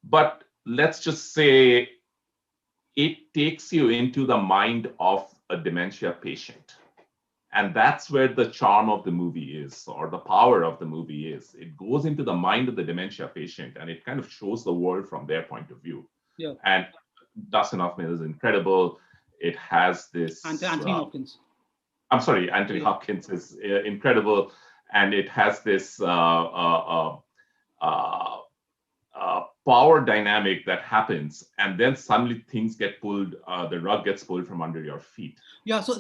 But let's just say it takes you into the mind of a dementia patient. And that's where the charm of the movie is, or the power of the movie is. It goes into the mind of the dementia patient and it kind of shows the world from their point of view. Yeah. And Dustin Hoffman is incredible. It has this... Anthony Hopkins. I'm sorry, Anthony Hopkins is incredible. And it has this power dynamic that happens, and then suddenly things get pulled, the rug gets pulled from under your feet. Yeah, so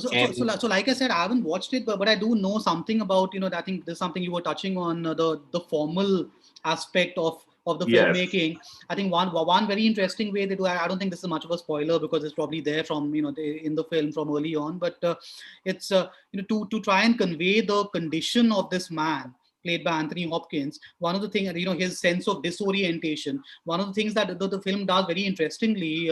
like I said, I haven't watched it, but I do know something about, I think there's something you were touching on, the formal aspect of the filmmaking. I think one very interesting way they do, I don't think this is much of a spoiler because it's probably there from, in the film from early on, but it's, to try and convey the condition of this man, played by Anthony Hopkins. One of the things, his sense of disorientation. One of the things that the film does very interestingly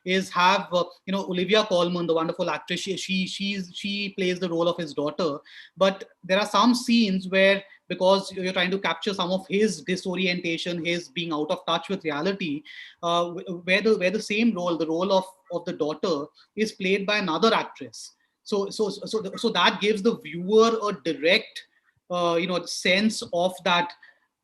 is have, Olivia Colman, the wonderful actress, she plays the role of his daughter. But there are some scenes where, because you're trying to capture some of his disorientation, his being out of touch with reality, where the same role, the role of the daughter, is played by another actress. So that gives the viewer a direct sense of that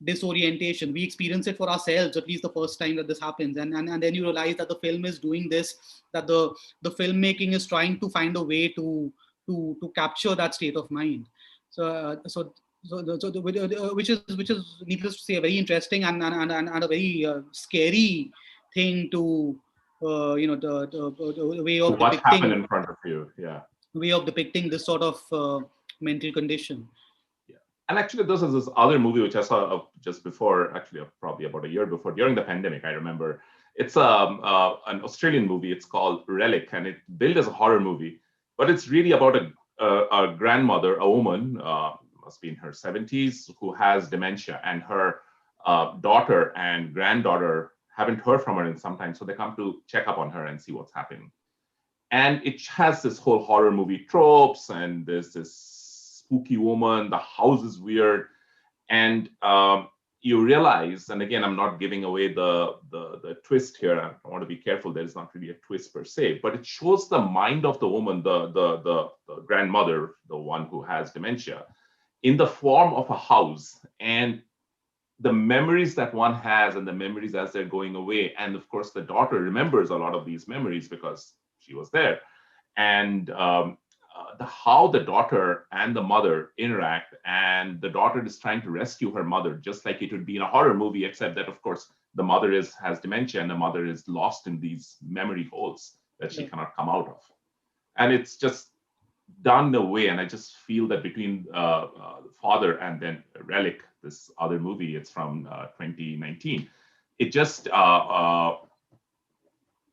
disorientation. We experience it for ourselves, at least the first time that this happens, and then you realize that the film is doing this, that the filmmaking is trying to find a way to capture that state of mind. Which is needless to say a very interesting and a very scary thing to the way of what depicting happened in front of you. Way of depicting this sort of mental condition. And actually, this is this other movie which I saw just before, actually probably about a year before, during the pandemic, I remember. It's an Australian movie. It's called Relic, and it's billed as a horror movie. But it's really about a grandmother, a woman, must be in her 70s, who has dementia. And her daughter and granddaughter haven't heard from her in some time. So they come to check up on her and see what's happening. And it has this whole horror movie tropes, and there's this spooky woman, the house is weird, and you realize, and again, I'm not giving away the twist here, I want to be careful, there's not really a twist per se, but it shows the mind of the woman, the grandmother, the one who has dementia, in the form of a house, and the memories that one has and the memories as they're going away. And of course, the daughter remembers a lot of these memories because she was there. And how the daughter and the mother interact, and the daughter is trying to rescue her mother, just like it would be in a horror movie, except that of course the mother has dementia and the mother is lost in these memory holes that she cannot come out of. And it's just done in a way, and I just feel that between Father and then Relic, this other movie, it's from 2019, it just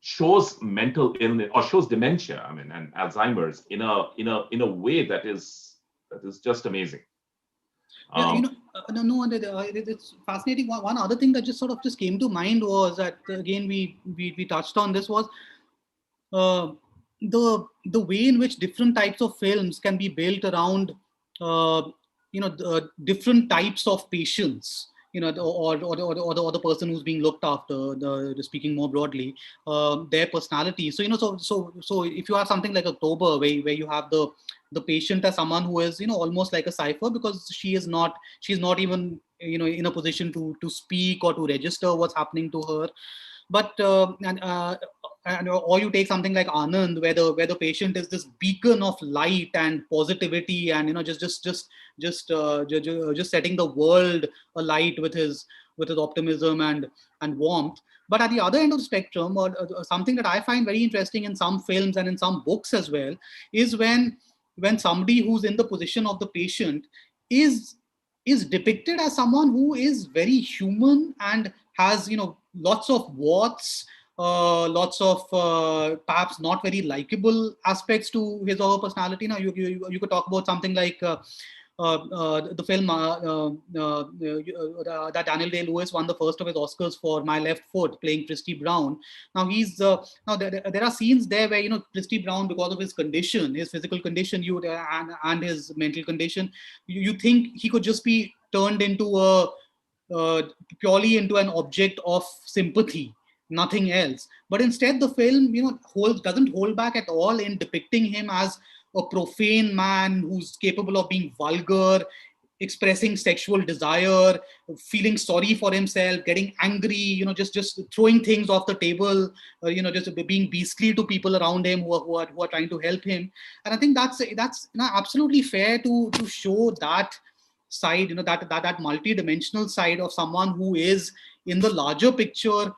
shows mental illness, or shows dementia, and Alzheimer's in a way that is just amazing. It's fascinating. One other thing that just came to mind was that, again, we touched on this, was the way in which different types of films can be built around different types of patients, or the person who's being looked after, speaking more broadly, their personality. So if you have something like October, where you have the patient as someone who is almost like a cipher, because she's not even in a position to speak or to register what's happening to her. But or you take something like Anand, where the patient is this beacon of light and positivity, and just setting the world alight with his with his optimism and warmth. But at the other end of the spectrum, or something that I find very interesting in some films and in some books as well, is when somebody who's in the position of the patient is depicted as someone who is very human and has, lots of warts, lots of perhaps not very likable aspects to his or her personality. Now, you could talk about something like the film that Daniel Day-Lewis won the first of his Oscars for, My Left Foot, playing Christy Brown. Now there are scenes there where Christy Brown, because of his condition, his physical condition, and his mental condition, you think he could just be turned into purely into an object of sympathy, nothing else. But instead, the film doesn't hold back at all in depicting him as a profane man who's capable of being vulgar, expressing sexual desire, feeling sorry for himself, getting angry, just throwing things off the table, just being beastly to people around him who are trying to help him. And I think that's absolutely fair to show that side, that multi-dimensional side of someone who is in the larger picture,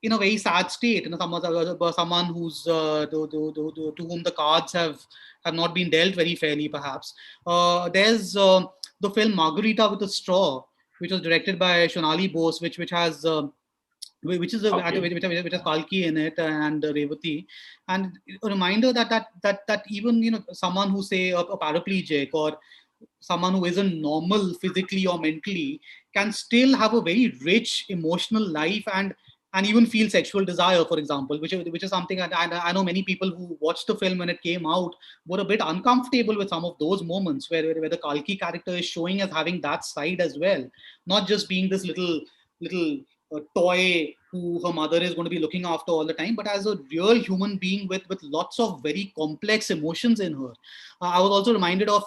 in a very sad state, someone who's to whom the cards have not been dealt very fairly, perhaps. There's the film Margarita with a Straw, which was directed by Shonali Bose, which has which has Kalki in it, and Revati, and a reminder that even someone who, say, a paraplegic or someone who isn't normal physically or mentally can still have a very rich emotional life and even feel sexual desire, for example, which is something I know many people who watched the film when it came out were a bit uncomfortable with some of those moments where the Kalki character is showing as having that side as well, not just being this little toy who her mother is going to be looking after all the time, but as a real human being with lots of very complex emotions in her. I was also reminded of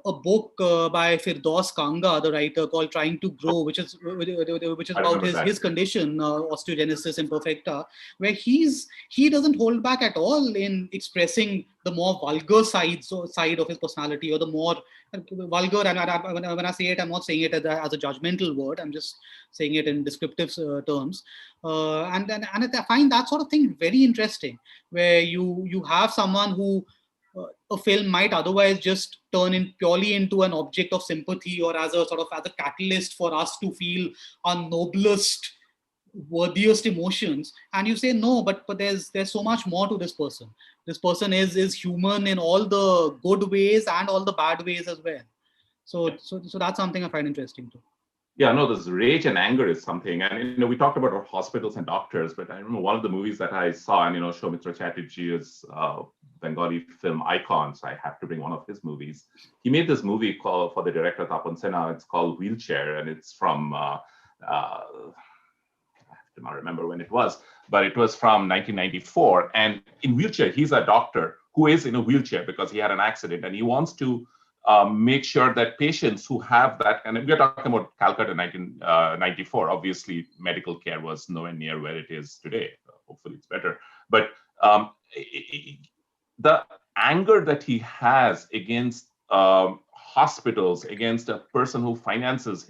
a book by Firdaus Kanga, the writer, called Trying to Grow, which is about his condition, osteogenesis imperfecta, where he doesn't hold back at all in expressing the more vulgar side of his personality, or the more vulgar. And when I say it, I'm not saying it as a judgmental word. I'm just saying it in descriptive terms. And I find that sort of thing very interesting, where you have someone who a film might otherwise just turn in purely into an object of sympathy, or as a catalyst for us to feel our noblest, worthiest emotions, and you say no, but there's so much more to this person. This person is human in all the good ways and all the bad ways as well. So that's something I find interesting too. Yeah, no, this rage and anger is something. And, we talked about our hospitals and doctors, but I remember one of the movies that I saw, and, Soumitra Chatterjee is Bengali film icon, so I have to bring one of his movies. He made this movie called, for the director Tapan Sinha, it's called Wheelchair, and it's from, I have to not remember when it was, but it was from 1994. And in Wheelchair, he's a doctor who is in a wheelchair because he had an accident, and he wants to make sure that patients who have that, and we're talking about Calcutta 1994, obviously medical care was nowhere near where it is today. Hopefully it's better. But the anger that he has against hospitals, against a person who finances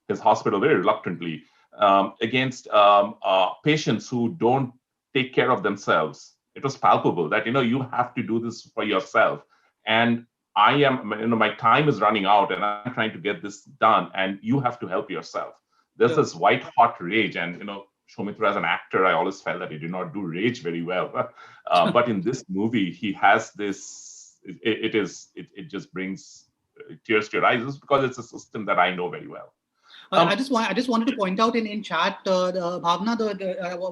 his hospital very reluctantly, against patients who don't take care of themselves, it was palpable that, you have to do this for yourself. And I am, my time is running out and I'm trying to get this done, and you have to help yourself. There's this white hot rage, and Soumitra as an actor, I always felt that he did not do rage very well. But in this movie, he has this. It just brings tears to your eyes, just because it's a system that I know very well. I just wanted to point out in chat, Bhavna,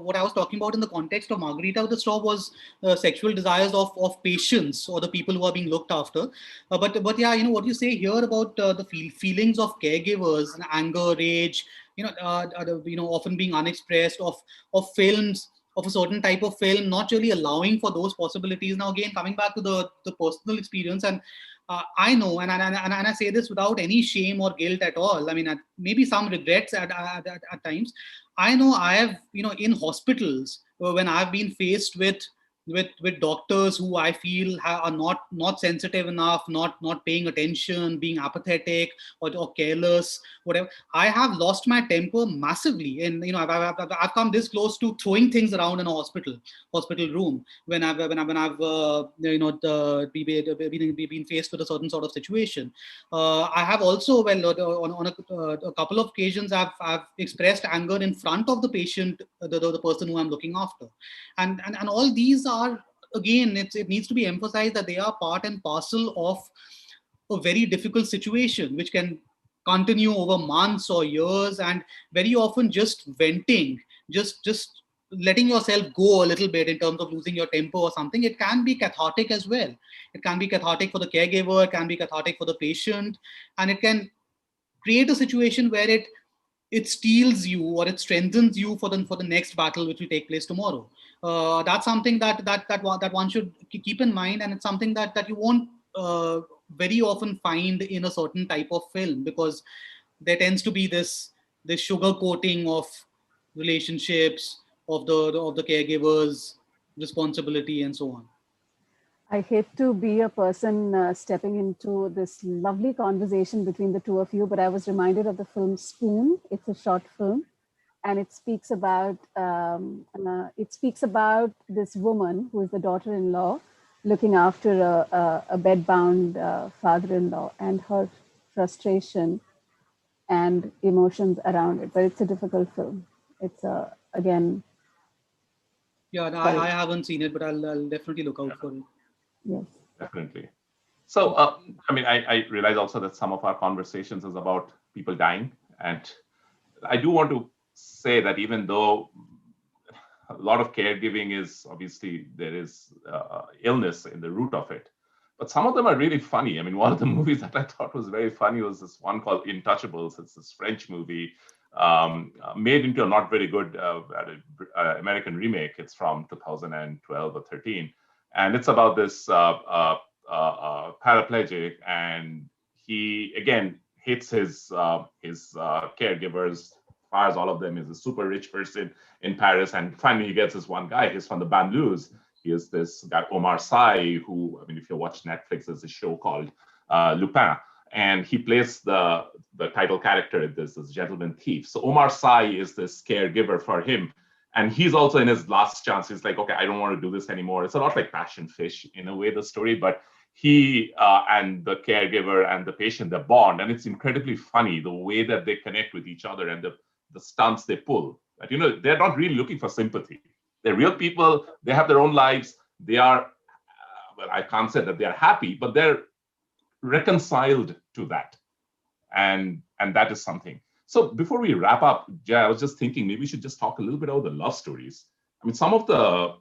what I was talking about in the context of Margarita with the Straw was sexual desires of patients or the people who are being looked after. But yeah, what you say here about the feelings of caregivers, anger, rage, often being unexpressed, of films, of a certain type of film, not really allowing for those possibilities. Now, again, coming back to the personal experience, and I know, and I say this without any shame or guilt at all. I mean, maybe some regrets at times. I know I have, in hospitals, when I've been faced with with doctors who I feel are not sensitive enough, not paying attention, being apathetic or careless, whatever. I have lost my temper massively, and I've come this close to throwing things around in a hospital room when I've been faced with a certain sort of situation. I have also, on a couple of occasions, I've expressed anger in front of the patient, the person who I'm looking after, and all these are, again, it needs to be emphasized that they are part and parcel of a very difficult situation which can continue over months or years, and very often just venting, just letting yourself go a little bit in terms of losing your temper or something, it can be cathartic as well. It can be cathartic for the caregiver, it can be cathartic for the patient, and it can create a situation where it steels you or it strengthens you for the next battle which will take place tomorrow. That's something that one should keep in mind, and it's something that you won't very often find in a certain type of film, because there tends to be this sugar coating of relationships, of the caregivers responsibility and so on. I hate to be a person stepping into this lovely conversation between the two of you, but I was reminded of the film Spoon. It's a short film, and it speaks about this woman who is the daughter-in-law looking after a bedbound father-in-law, and her frustration and emotions around it. But it's a difficult film. It's again. Yeah, I haven't seen it, but I'll definitely look out for it. Yes. Definitely. So, I realize also that some of our conversations is about people dying. And I do want to say that even though a lot of caregiving is, obviously, there is illness in the root of it, but some of them are really funny. I mean, one of the movies that I thought was very funny was this one called Intouchables. It's this French movie made into a not very good American remake. It's from 2012 or 13. And it's about this paraplegic, and he again hates his caregivers, fires all of them. He's a super rich person in Paris, and finally he gets this one guy. He's from the banlieues. He is this guy Omar Sy, who, I mean, if you watch Netflix, there's a show called Lupin, and he plays the title character, this gentleman thief. So Omar Sy is this caregiver for him. And he's also in his last chance. He's like, okay, I don't want to do this anymore. It's a lot like Passion Fish in a way, the story, but he and the caregiver and the patient, they bond. And it's incredibly funny, the way that they connect with each other and the stunts they pull. That, they're not really looking for sympathy. They're real people. They have their own lives. They are, well, I can't say that they're happy, but they're reconciled to that. And that is something. So before we wrap up, Jai, I was just thinking maybe we should just talk a little bit about the love stories. I mean, some of the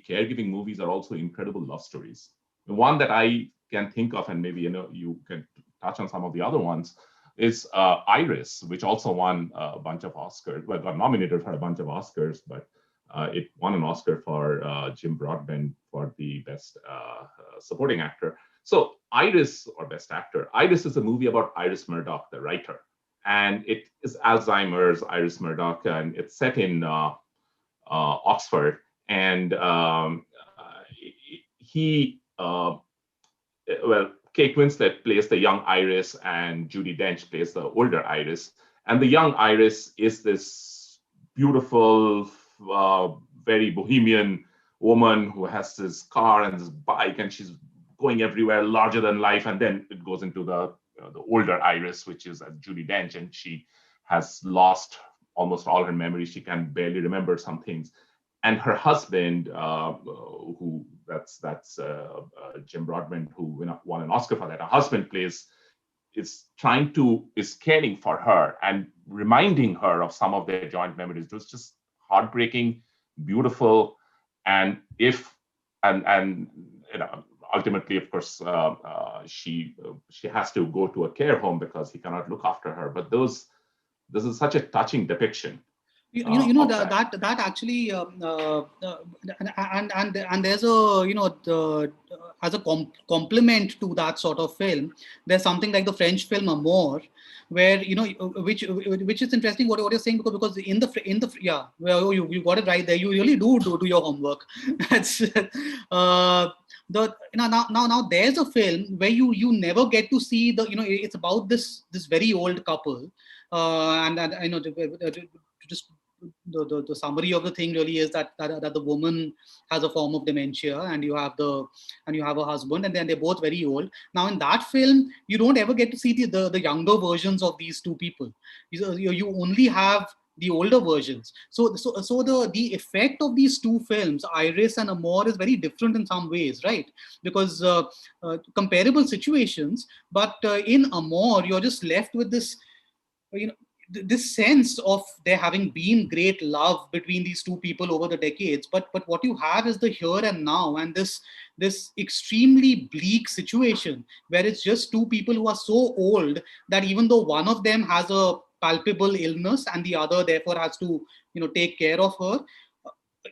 caregiving movies are also incredible love stories. The one that I can think of, and maybe you can touch on some of the other ones, is Iris, which also won a bunch of Oscars. Well, got nominated for a bunch of Oscars, but it won an Oscar for Jim Broadbent for the best supporting actor. So Iris, or best actor, Iris is a movie about Iris Murdoch, the writer. And it is Alzheimer's Iris Murdoch, and it's set in Oxford. And Kate Winslet plays the young Iris, and Judi Dench plays the older Iris. And the young Iris is this beautiful, very bohemian woman who has this car and this bike, and she's going everywhere, larger than life. And then it goes into the older Iris, which is Judi Dench, and she has lost almost all her memories. She can barely remember some things. And her husband, who that's Jim Broadbent, who won an Oscar for that. Her husband is caring for her and reminding her of some of their joint memories. It was just heartbreaking, beautiful, and ultimately, of course, she has to go to a care home because he cannot look after her. But this is such a touching depiction. That actually and there's a as a complement to that sort of film, there's something like the French film Amour, where which is interesting what you're saying, because yeah, well, you got it right there. You really do your homework. That's now there's a film where you never get to see it's about this very old couple, and just the summary of the thing really is that the woman has a form of dementia, and you have a husband, and then they're both very old. Now in that film, you don't ever get to see the younger versions of these two people. You only have the older versions. So the effect of these two films, Iris and Amour, is very different in some ways, right? Because comparable situations, but in Amour, you're just left with this, this sense of there having been great love between these two people over the decades, but what you have is the here and now, and this extremely bleak situation where it's just two people who are so old that even though one of them has a palpable illness and the other therefore has to take care of her,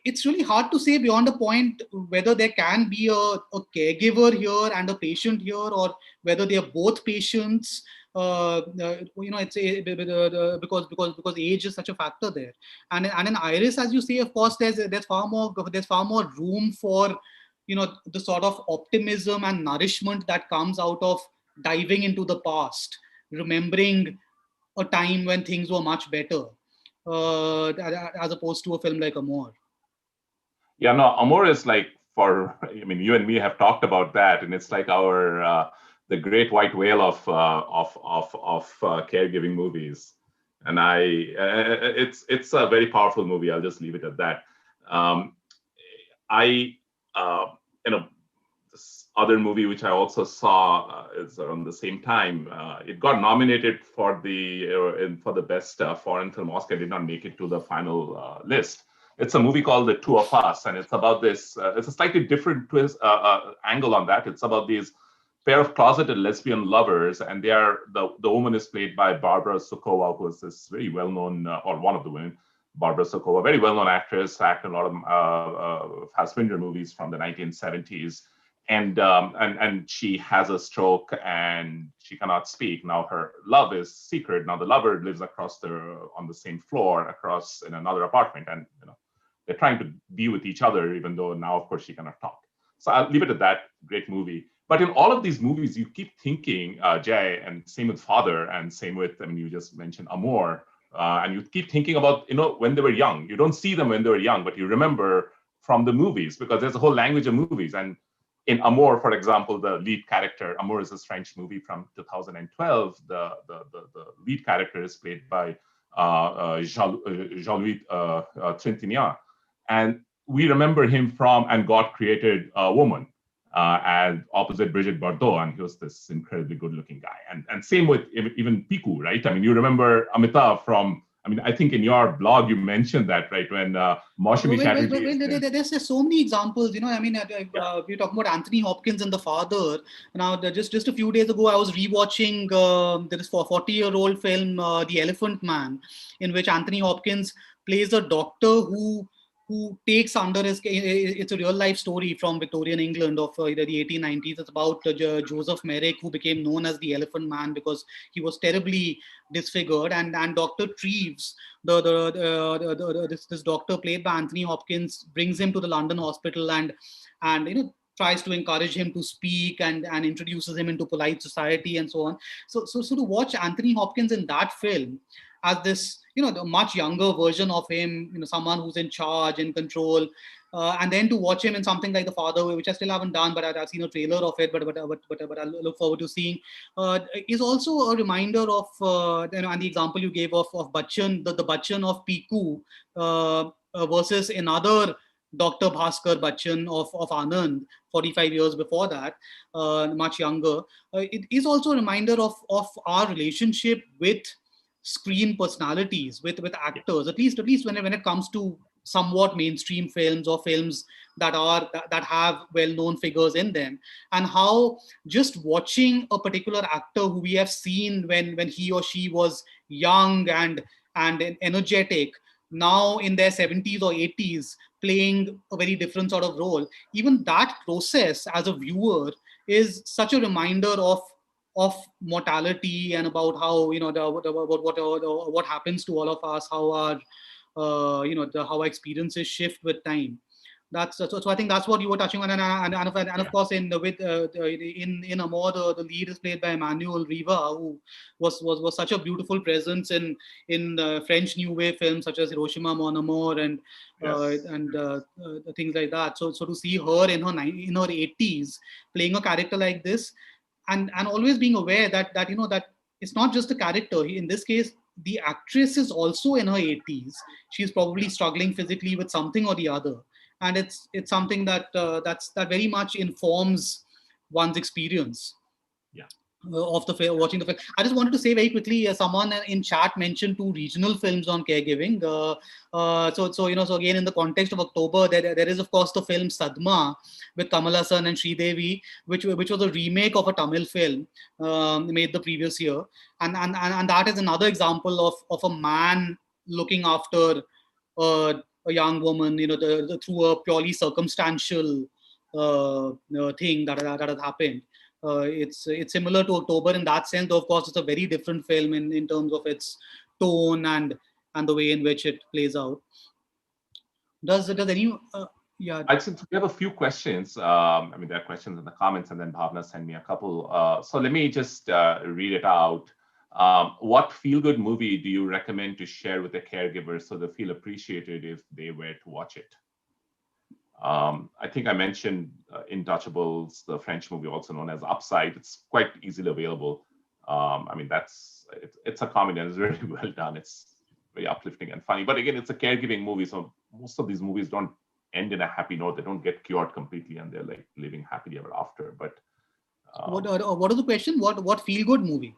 it's really hard to say beyond a point whether there can be a caregiver here and a patient here, or whether they are both patients. It's because age is such a factor there, and in Iris, as you say, of course, there's far more room for the sort of optimism and nourishment that comes out of diving into the past, remembering a time when things were much better, as opposed to a film like Amour. Yeah, no, Amour is like, you and me have talked about that, and it's like our the great white whale of caregiving movies, and it's a very powerful movie. I'll just leave it at that. This other movie which I also saw is around the same time. It got nominated for the best foreign film Oscar. Did not make it to the final list. It's a movie called The Two of Us, and it's about this. It's a slightly different twist angle on that. It's about these pair of closeted lesbian lovers, and they are the woman is played by Barbara Sokowa, who is this very well-known, or one of the women, Barbara Sokowa, very well-known actress, acted in a lot of Fassbinder movies from the 1970s, and she has a stroke and she cannot speak. Now her love is secret. Now the lover lives on the same floor across in another apartment, and they're trying to be with each other, even though now, of course, she cannot talk. So I'll leave it at that. Great movie. But in all of these movies, you keep thinking, Jai, and same with Father, and same with, you just mentioned Amour, and you keep thinking about, when they were young. You don't see them when they were young, but you remember from the movies, because there's a whole language of movies. And in Amour, for example, the lead character, Amour is this French movie from 2012. The lead character is played by Jean-Louis Trintignant. And we remember him from And God Created a Woman, and opposite Brigitte Bardot, and he was this incredibly good-looking guy. And same with even Tipu, right? You remember Amitabh from, I think in your blog you mentioned that, right? When Maushami Chatterjee. There's so many examples, we're talking about Anthony Hopkins and The Father. Now, just a few days ago, I was rewatching this 40-year-old film, The Elephant Man, in which Anthony Hopkins plays a doctor who takes under his, it's a real life story from Victorian England of the 1890s. It's about Joseph Merrick, who became known as the Elephant Man because he was terribly disfigured. And Dr. Treves, this doctor played by Anthony Hopkins, brings him to the London hospital and tries to encourage him to speak and introduces him into polite society and so on. So to watch Anthony Hopkins in that film as this, the much younger version of him, someone who's in charge, in control, and then to watch him in something like The Father, which I still haven't done, but I've seen a trailer of it, but I look forward to seeing, is also a reminder of, and the example you gave of Bachchan, the Bachchan of Piku versus another Dr. Bhaskar Bachchan of Anand, 45 years before that, much younger. It is also a reminder of our relationship with screen personalities, with actors, at least when it comes to somewhat mainstream films or films that have well-known figures in them, and how just watching a particular actor who we have seen when he or she was young and energetic, now in their 70s or 80s playing a very different sort of role. Even that process as a viewer is such a reminder of mortality, and about how, about what happens to all of us, how our how our experiences shift with time. So I think that's what you were touching on, and of course in Amor, the lead is played by Emmanuel Riva, who was such a beautiful presence in French New Wave films such as Hiroshima Mon Amour and Yes. things like that. So to see her in her 80s playing a character like this, and always being aware that it's not just a character. In this case, the actress is also in her 80s. She's probably struggling physically with something or the other, and it's something that very much informs one's experience Yeah. of watching the film. I just wanted to say very quickly, someone in chat mentioned 2 regional films on caregiving. So again, in the context of October, there is of course the film Sadma with Kamal Hassan and Sridevi, which was a remake of a Tamil film made the previous year, and that is another example of a man looking after a young woman, through a purely circumstantial thing that has happened. It's similar to October in that sense, though of course it's a very different film in terms of its tone and the way in which it plays out. Does any yeah? I think we have a few questions. I mean, there are questions in the comments, and then Bhavna sent me a couple. So let me just read it out. What feel-good movie do you recommend to share with the caregivers so they feel appreciated if they were to watch it? I think I mentioned Intouchables, the French movie, also known as Upside. It's quite easily available. I mean, it's a comedy and it's very well done. It's very uplifting and funny. But again, it's a caregiving movie, so most of these movies don't end in a happy note. They don't get cured completely, and they're like living happily ever after. But what is the question? What feel good movie?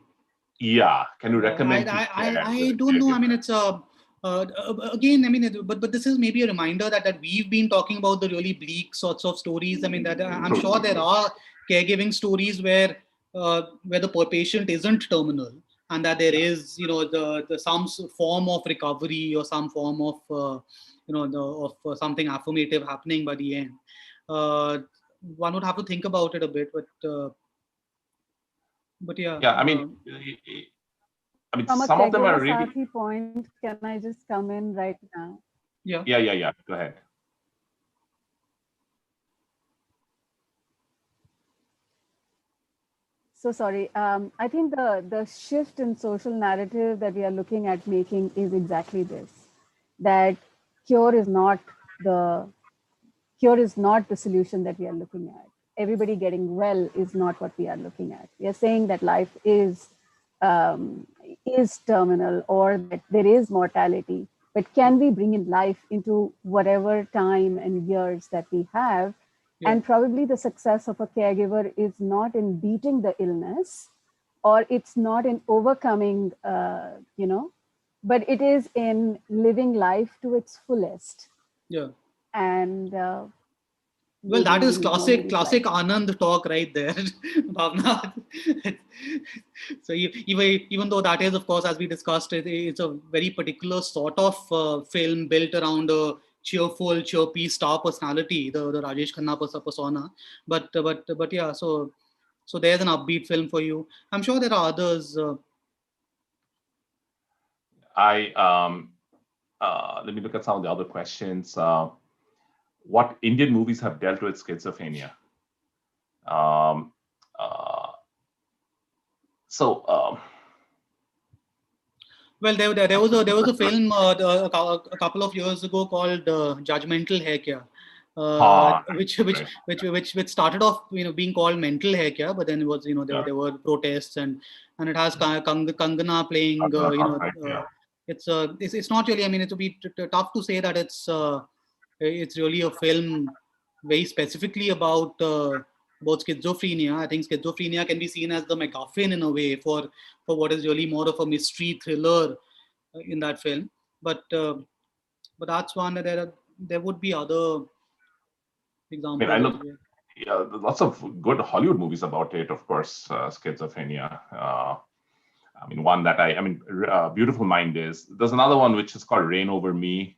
Yeah, can you recommend? I don't know. I mean, it's again. I mean, but this is maybe a reminder that we've been talking about the really bleak sorts of stories. I mean, that I'm sure there are caregiving stories where the patient isn't terminal, and that there is the some form of recovery or some form of something affirmative happening by the end. One would have to think about it a bit, but yeah. Yeah, I mean, From a some of them are Caregiver really. Saathi point, can I just come in right now? Yeah. Go ahead. So sorry. I think the shift in social narrative that we are looking at making is exactly this: that cure is not the solution that we are looking at. Everybody getting well is not what we are looking at. We are saying that life is terminal, or that there is mortality, but can we bring in life into whatever time and years that we have? Yeah. And probably the success of a caregiver is not in beating the illness, or it's not in overcoming, but it is in living life to its fullest. Yeah. And well, that is classic life. Anand talk right there, Bhavna. So even though that is, of course, as we discussed, it's a very particular sort of film built around a cheerful, chirpy star personality, the Rajesh Khanna persona. But yeah, so there's an upbeat film for you. I'm sure there are others. Let me look at some of the other questions. What Indian movies have dealt with schizophrenia? Well, there was a film a couple of years ago called Judgmental Hai Kya, which started off being called Mental Hai Kya, but then it was there were protests, and it has Kangana playing it's not really, I mean, it would be tough to say that it's really a film very specifically about schizophrenia. I think schizophrenia can be seen as the MacGuffin in a way for what is really more of a mystery thriller in that film. But that's one that there would be other examples. I mean, lots of good Hollywood movies about it, of course, schizophrenia. I mean, one that Beautiful Mind there's another one which is called Reign Over Me,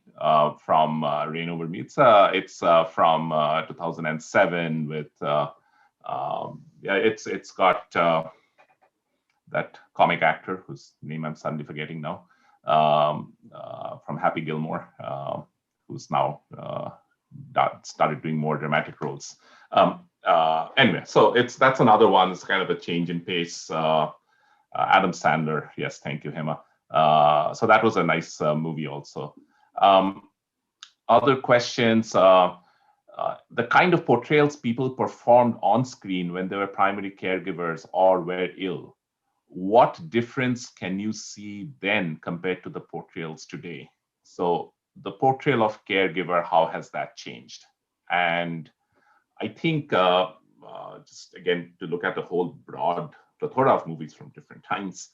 from Reign Over Me. It's from 2007 with, it's got that comic actor whose name I'm suddenly forgetting now, from Happy Gilmore, who's now started doing more dramatic roles. Anyway, so that's another one. It's kind of a change in pace. Adam Sandler, yes, thank you, Hema. So that was a nice movie also. Other questions, the kind of portrayals people performed on screen when they were primary caregivers or were ill. What difference can you see then compared to the portrayals today? So the portrayal of caregiver, how has that changed? And I think, just again, to look at the whole broad plethora of movies from different times,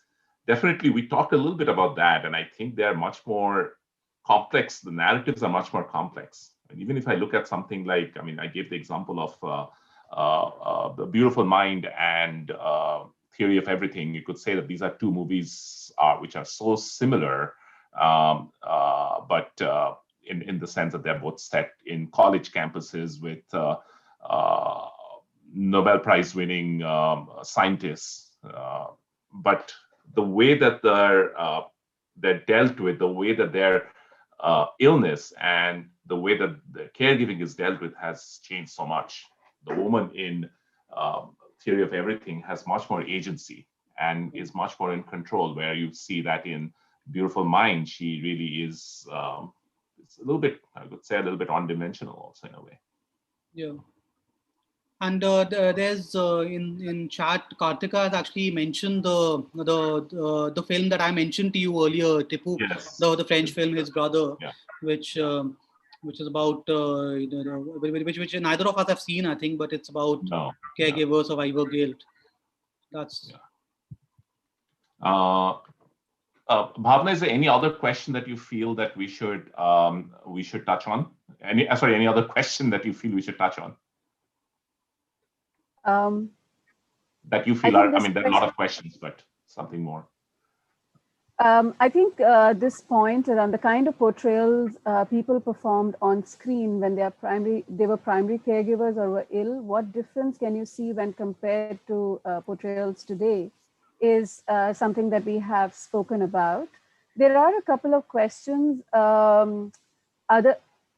definitely we talked a little bit about that. And I think they're much more complex. The narratives are much more complex. And even if I look at something like, I gave the example of The Beautiful Mind and Theory of Everything, you could say that these are two movies which are so similar, but in the sense that they're both set in college campuses with Nobel Prize winning scientists. But the way that they're dealt with, the way that their illness and the way that the caregiving is dealt with has changed so much. The woman in Theory of Everything has much more agency and is much more in control, where you see that in Beautiful Mind, she really is, it's a little bit, I would say, a little bit one-dimensional also in a way. Yeah. And there's in chat, Kartika has actually mentioned the film that I mentioned to you earlier, Tipu, yes. the French film, His Brother, yeah. which is about which neither of us have seen, I think, but it's about caregiver survivor guilt. That's. Yeah. Bhavna, is there any other question that you feel that we should touch on? Any other question that you feel we should touch on? That you feel there are a lot of questions, but something more. I think this point around the kind of portrayals people performed on screen when they were primary caregivers or were ill, what difference can you see when compared to portrayals today, is something that we have spoken about. There are a couple of questions.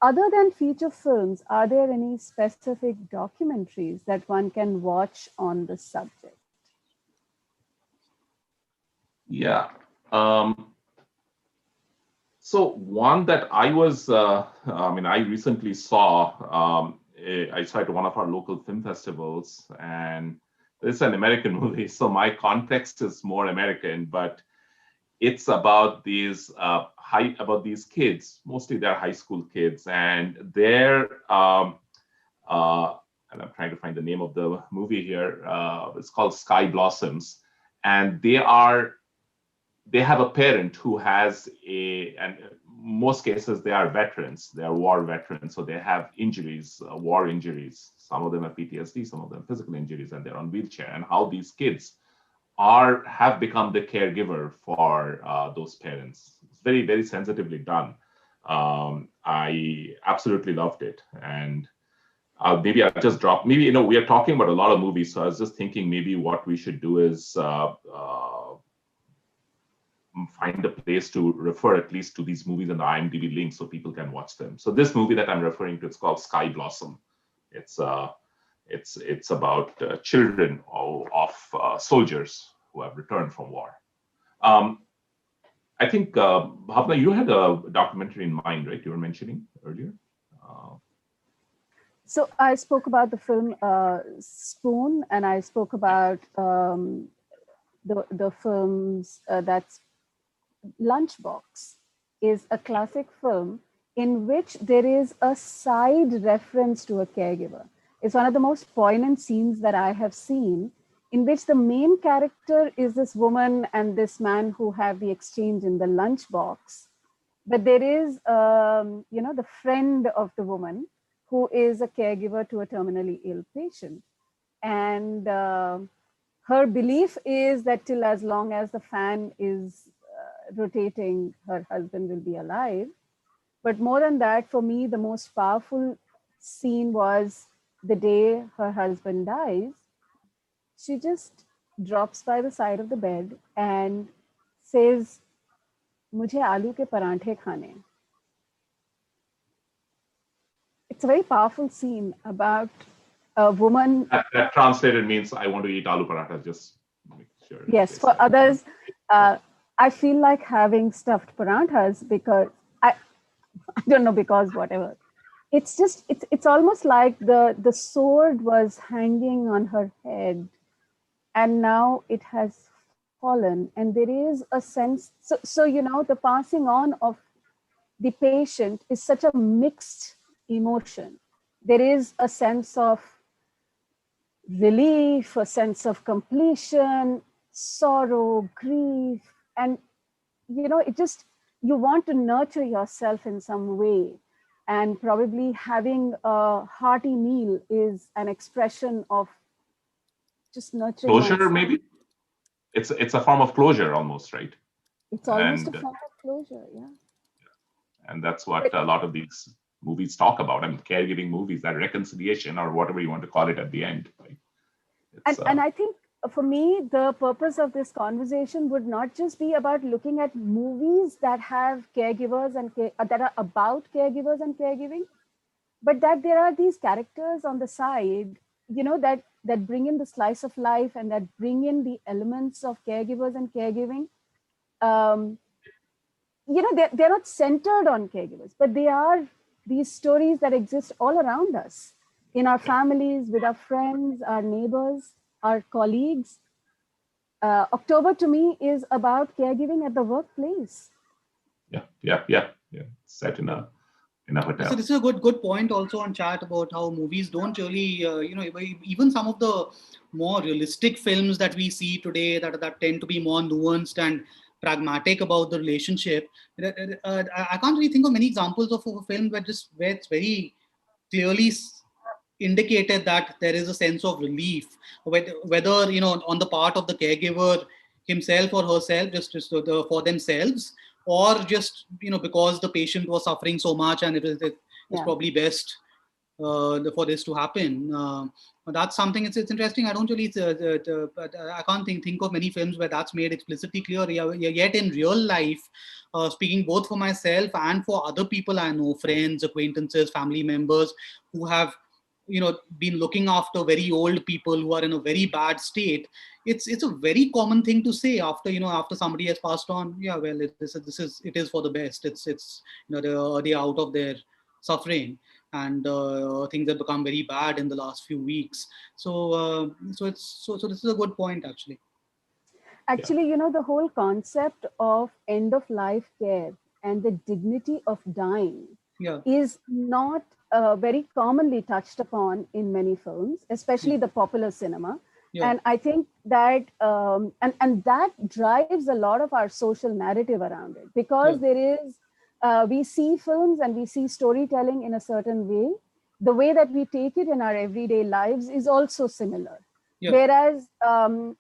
Other than feature films, are there any specific documentaries that one can watch on the subject? Yeah. So one that I was, I recently saw, I saw it at one of our local film festivals, and it's an American movie, so my context is more American, but it's about these kids, mostly they're high school kids, and they're, and I'm trying to find the name of the movie here. It's called Sky Blossoms, and they have a parent who has and in most cases they are veterans, they are war veterans, so they have injuries, war injuries. Some of them have PTSD, some of them physical injuries, and they're on wheelchair. And how these kids have become the caregiver for those parents. It's very, very sensitively done. I absolutely loved it. And maybe I just dropped, we are talking about a lot of movies, so I was just thinking maybe what we should do is find a place to refer at least to these movies in the IMDb link so people can watch them. So this movie that I'm referring to, it's called Sky Blossom. It's about children of soldiers who have returned from war. I think, Bhavna, you had a documentary in mind, right? You were mentioning earlier. So I spoke about the film Spoon, and I spoke about the films that's Lunchbox is a classic film in which there is a side reference to a caregiver. It's one of the most poignant scenes that I have seen, in which the main character is this woman and this man who have the exchange in the lunchbox. But there is, the friend of the woman who is a caregiver to a terminally ill patient. And her belief is that till as long as the fan is rotating, her husband will be alive. But more than that, for me, the most powerful scene was the day her husband dies. She just drops by the side of the bed and says, "Mujhe aloo ke paranthe khane." It's a very powerful scene about a woman. That translated means I want to eat aloo paratha. Just make sure. Yes, for others, I feel like having stuffed paranthas because I don't know, because whatever. It's just it's almost like the sword was hanging on her head, and now it has fallen, and there is a sense. So the passing on of the patient is such a mixed emotion. There is a sense of relief, a sense of completion, sorrow, grief, and it just, you want to nurture yourself in some way, and probably having a hearty meal is an expression of just nurturing Closure, oneself. maybe? It's a form of closure almost, right? It's almost a form of closure, yeah. And that's what a lot of these movies talk about. I mean, caregiving movies, that reconciliation or whatever you want to call it at the end. Right? And I think for me, the purpose of this conversation would not just be about looking at movies that have caregivers and that are about caregivers and caregiving, but that there are these characters on the side, that bring in the slice of life and that bring in the elements of caregivers and caregiving. They're not centered on caregivers, but they are these stories that exist all around us, in our families, with our friends, our neighbors, our colleagues. October to me is about caregiving at the workplace. Yeah. Set in a hotel. So this is a good point also on chat about how movies don't really, even some of the more realistic films that we see today that tend to be more nuanced and pragmatic about the relationship. I can't really think of many examples of a film where it's very clearly indicated that there is a sense of relief, whether on the part of the caregiver himself or herself, just for themselves, or just because the patient was suffering so much and it's probably best for this to happen. That's something. It's interesting. I don't really. I can't think of many films where that's made explicitly clear. Yet in real life, speaking both for myself and for other people I know, friends, acquaintances, family members who have been looking after very old people who are in a very bad state, it's a very common thing to say after somebody has passed on. Yeah, well, it is for the best. It's they're out of their suffering, and things have become very bad in the last few weeks. So this is a good point actually. Actually, the whole concept of end of life care and the dignity of dying is not very commonly touched upon in many films, especially the popular cinema. And I think that and that drives a lot of our social narrative around it, because there is we see films and we see storytelling in a certain way. The way that we take it in our everyday lives is also similar. Whereas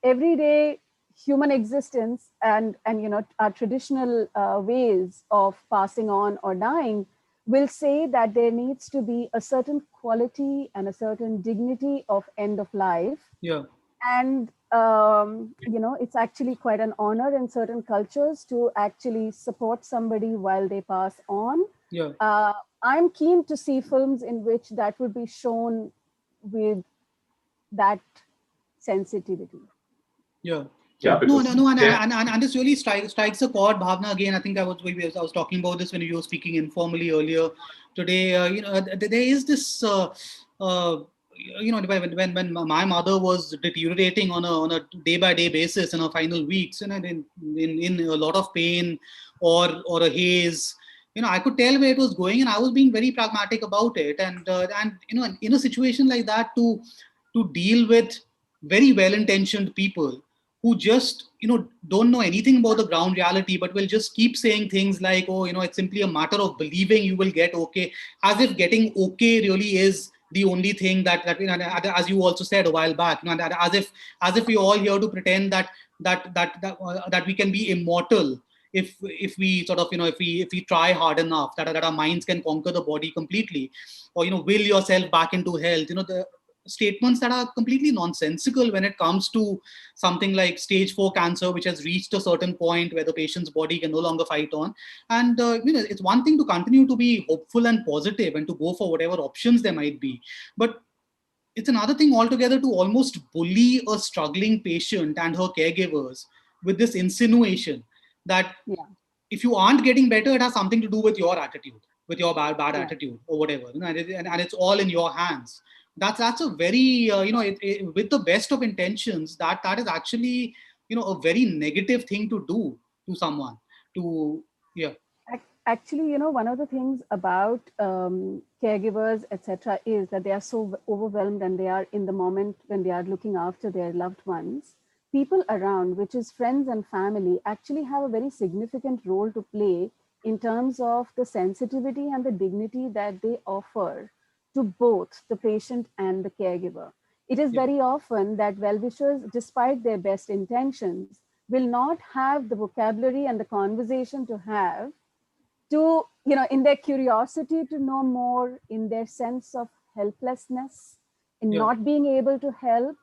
everyday human existence and our traditional ways of passing on or dying will say that there needs to be a certain quality and a certain dignity of end of life. And it's actually quite an honor in certain cultures to actually support somebody while they pass on. I'm keen to see films in which that would be shown with that sensitivity. No, and this really strikes a chord, Bhavna. Again, I think I was talking about this when you were speaking informally earlier today. There is this, when my mother was deteriorating on a day-by-day basis in her final weeks, in a lot of pain or a haze. I could tell where it was going, and I was being very pragmatic about it. And in a situation like that, to deal with very well-intentioned people who just don't know anything about the ground reality, but will just keep saying things like, oh, it's simply a matter of believing you will get okay, as if getting okay really is the only thing that as you also said a while back, as if we're all here to pretend that we can be immortal if we sort of, if we try hard enough, that our minds can conquer the body completely, or will yourself back into health. The statements that are completely nonsensical when it comes to something like stage 4 cancer, which has reached a certain point where the patient's body can no longer fight on. And it's one thing to continue to be hopeful and positive and to go for whatever options there might be, but it's another thing altogether to almost bully a struggling patient and her caregivers with this insinuation that if you aren't getting better, it has something to do with your attitude, with your bad attitude or whatever, and it's all in your hands. That's a very with the best of intentions, that is actually a very negative thing to do to someone. To Actually, one of the things about caregivers, etc., is that they are so overwhelmed, and they are in the moment when they are looking after their loved ones. People around, which is friends and family, actually have a very significant role to play in terms of the sensitivity and the dignity that they offer to both the patient and the caregiver. It is very often that well-wishers, despite their best intentions, will not have the vocabulary and the conversation to have to, in their curiosity to know more, in their sense of helplessness, in not being able to help,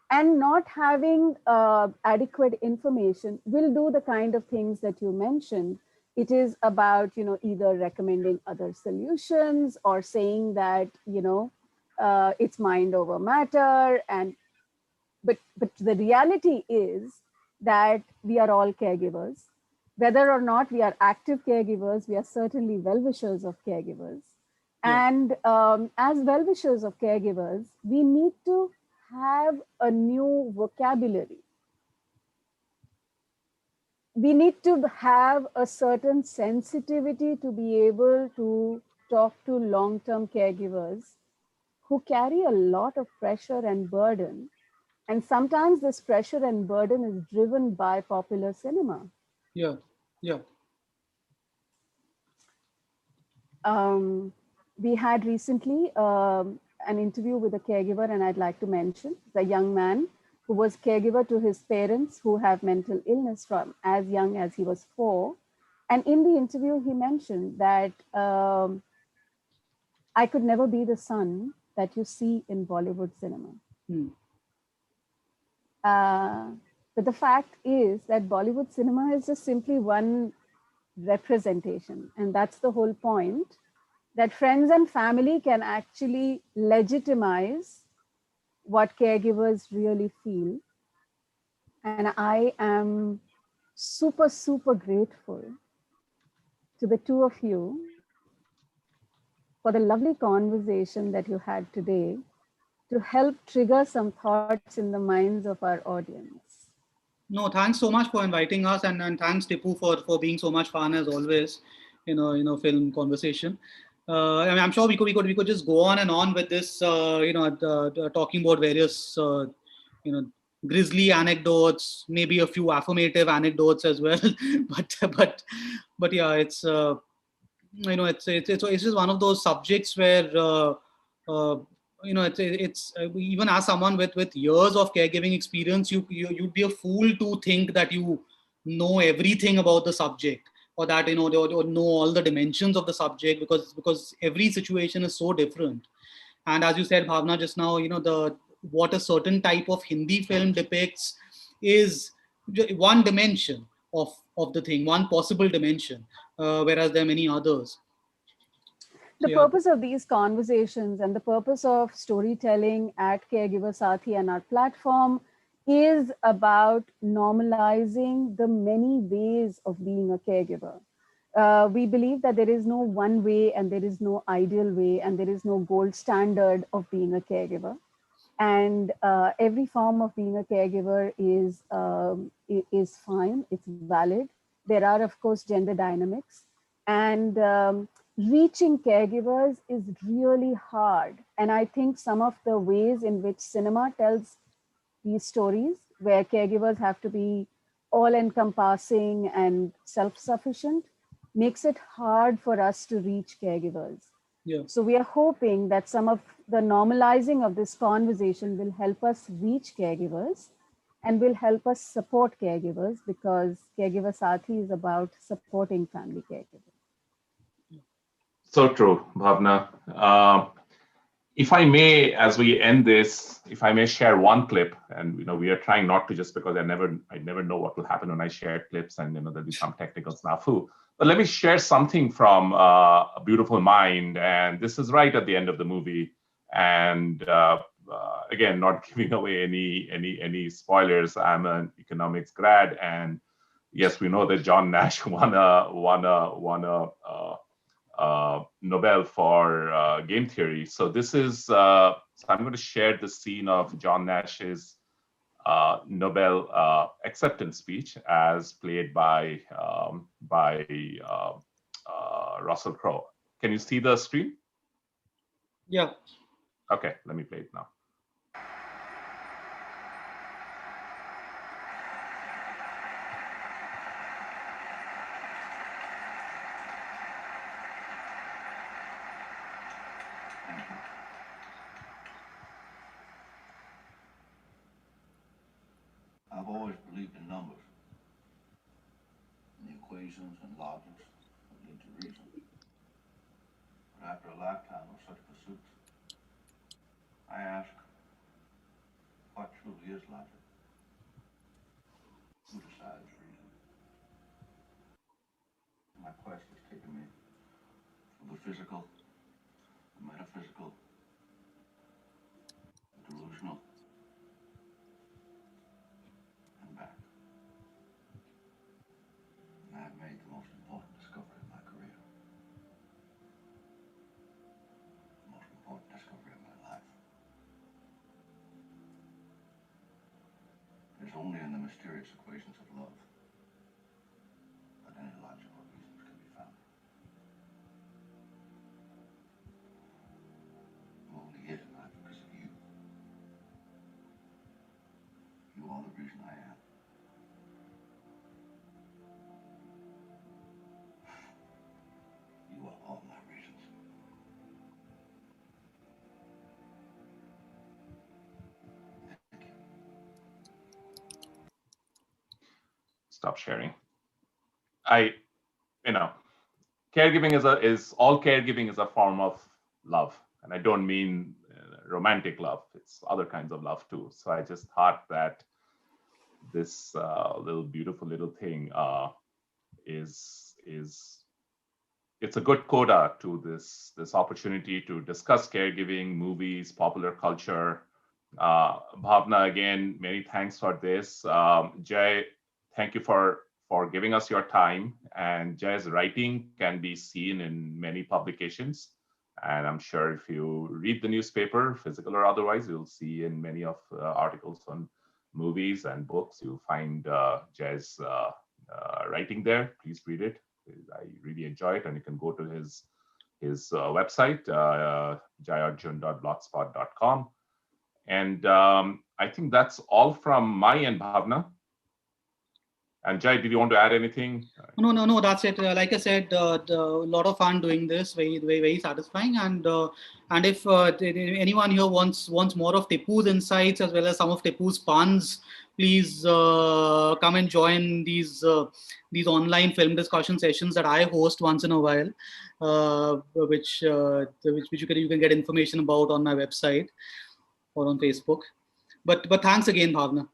and not having adequate information, will do the kind of things that you mentioned. It is about, either recommending other solutions or saying that, it's mind over matter. But the reality is that we are all caregivers. Whether or not we are active caregivers, we are certainly well-wishers of caregivers. And as well-wishers of caregivers, we need to have a new vocabulary. We need to have a certain sensitivity to be able to talk to long-term caregivers who carry a lot of pressure and burden. And sometimes this pressure and burden is driven by popular cinema. We had recently an interview with a caregiver, and I'd like to mention the young man who was caregiver to his parents who have mental illness from as young as he was 4. And in the interview, he mentioned that I could never be the son that you see in Bollywood cinema. But the fact is that Bollywood cinema is just simply one representation. And that's the whole point, that friends and family can actually legitimize what caregivers really feel. And I am super, super grateful to the two of you for the lovely conversation that you had today to help trigger some thoughts in the minds of our audience. No, thanks so much for inviting us, and thanks Tipu for being so much fun as always, film conversation. I'm sure we could just go on and on with this, talking about various, grisly anecdotes, maybe a few affirmative anecdotes as well. but yeah, it's just one of those subjects where it's even as someone with years of caregiving experience, you'd be a fool to think that you know everything about the subject, or that or know all the dimensions of the subject, because every situation is so different. And as you said, Bhavna, just now, what a certain type of Hindi film depicts is one dimension of the thing, one possible dimension, whereas there are many others. The purpose of these conversations and the purpose of storytelling at Caregiver Saathi and our platform is about normalizing the many ways of being a caregiver. We believe that there is no one way, and there is no ideal way, and there is no gold standard of being a caregiver. And every form of being a caregiver is fine, it's valid. There are, of course, gender dynamics. And reaching caregivers is really hard. And I think some of the ways in which cinema tells these stories, where caregivers have to be all-encompassing and self-sufficient, makes it hard for us to reach caregivers. Yeah. So we are hoping that some of the normalizing of this conversation will help us reach caregivers and will help us support caregivers, because Caregiver Saathi is about supporting family caregivers. So true, Bhavna. If I may, as we end this, if I may share one clip, and we are trying not to, just because I never know what will happen when I share clips, and there'll be some technical snafu. But let me share something from A Beautiful Mind, and this is right at the end of the movie. And again, not giving away any spoilers. I'm an economics grad, and yes, we know that John Nash won a Nobel for game theory. So this is, so I'm going to share the scene of John Nash's Nobel acceptance speech as played by Russell Crowe. Can you see the screen? Yeah. Okay, let me play it now. I've always believed in numbers, in the equations and logics that lead to reason. But after a lifetime of such pursuits, I ask, what truly is logic? Who decides reason? My quest has taken me from the physical, the metaphysical, the delusional, and back. And I've made the most important discovery of my career. The most important discovery of my life. It is only in the mysterious equations of love that any logical reasons can be found. I'm only here tonight because of you. You are the reason I am. You are all my reasons. Thank you. Stop sharing. Caregiving is all caregiving is a form of love, and I don't mean romantic love. It's other kinds of love too. So I just thought that this beautiful little thing is it's a good coda to this opportunity to discuss caregiving, movies, popular culture. Bhavna, again, many thanks for this. Jai, thank you for giving us your time. And Jai's writing can be seen in many publications. And I'm sure if you read the newspaper, physical or otherwise, you'll see in many of articles on movies and books, you'll find Jai's writing there. Please read it. I really enjoy it. And you can go to his website, jaiarjun.blogspot.com. And I think that's all from my end, Bhavna. And Jai, did you want to add anything? No, that's it. Like I said, a lot of fun doing this, very satisfying. And if anyone here wants more of Tipu's insights as well as some of Tipu's puns, please come and join these online film discussion sessions that I host once in a while, which you can get information about on my website or on Facebook. But thanks again, Bhavna.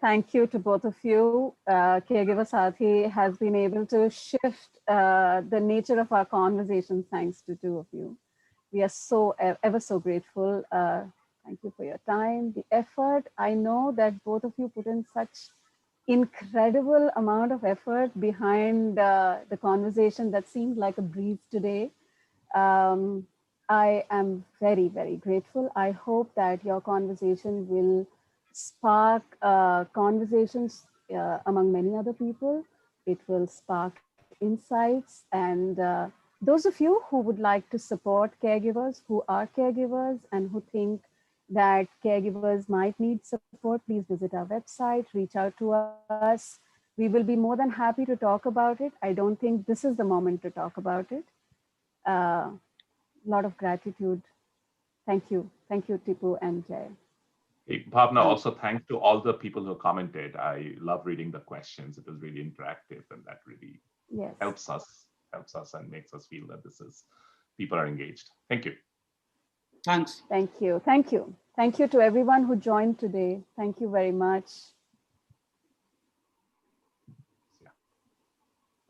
Thank you to both of you. Caregiver Saathi has been able to shift the nature of our conversation thanks to two of you. We are so ever so grateful. Thank you for your time, the effort. I know that both of you put in such incredible amount of effort behind the conversation that seemed like a breeze today. I am very, very grateful. I hope that your conversation will spark conversations among many other people. It will spark insights. And those of you who would like to support caregivers, who are caregivers and who think that caregivers might need support, please visit our website, reach out to us. We will be more than happy to talk about it. I don't think this is the moment to talk about it. A lot of gratitude. Thank you. Thank you, Tipu and Jai. Hey, Bhavna, also thanks to all the people who commented. I love reading the questions. It was really interactive, and that really helps us and makes us feel that people are engaged. Thank you. Thanks. Thank you. Thank you. Thank you to everyone who joined today. Thank you very much.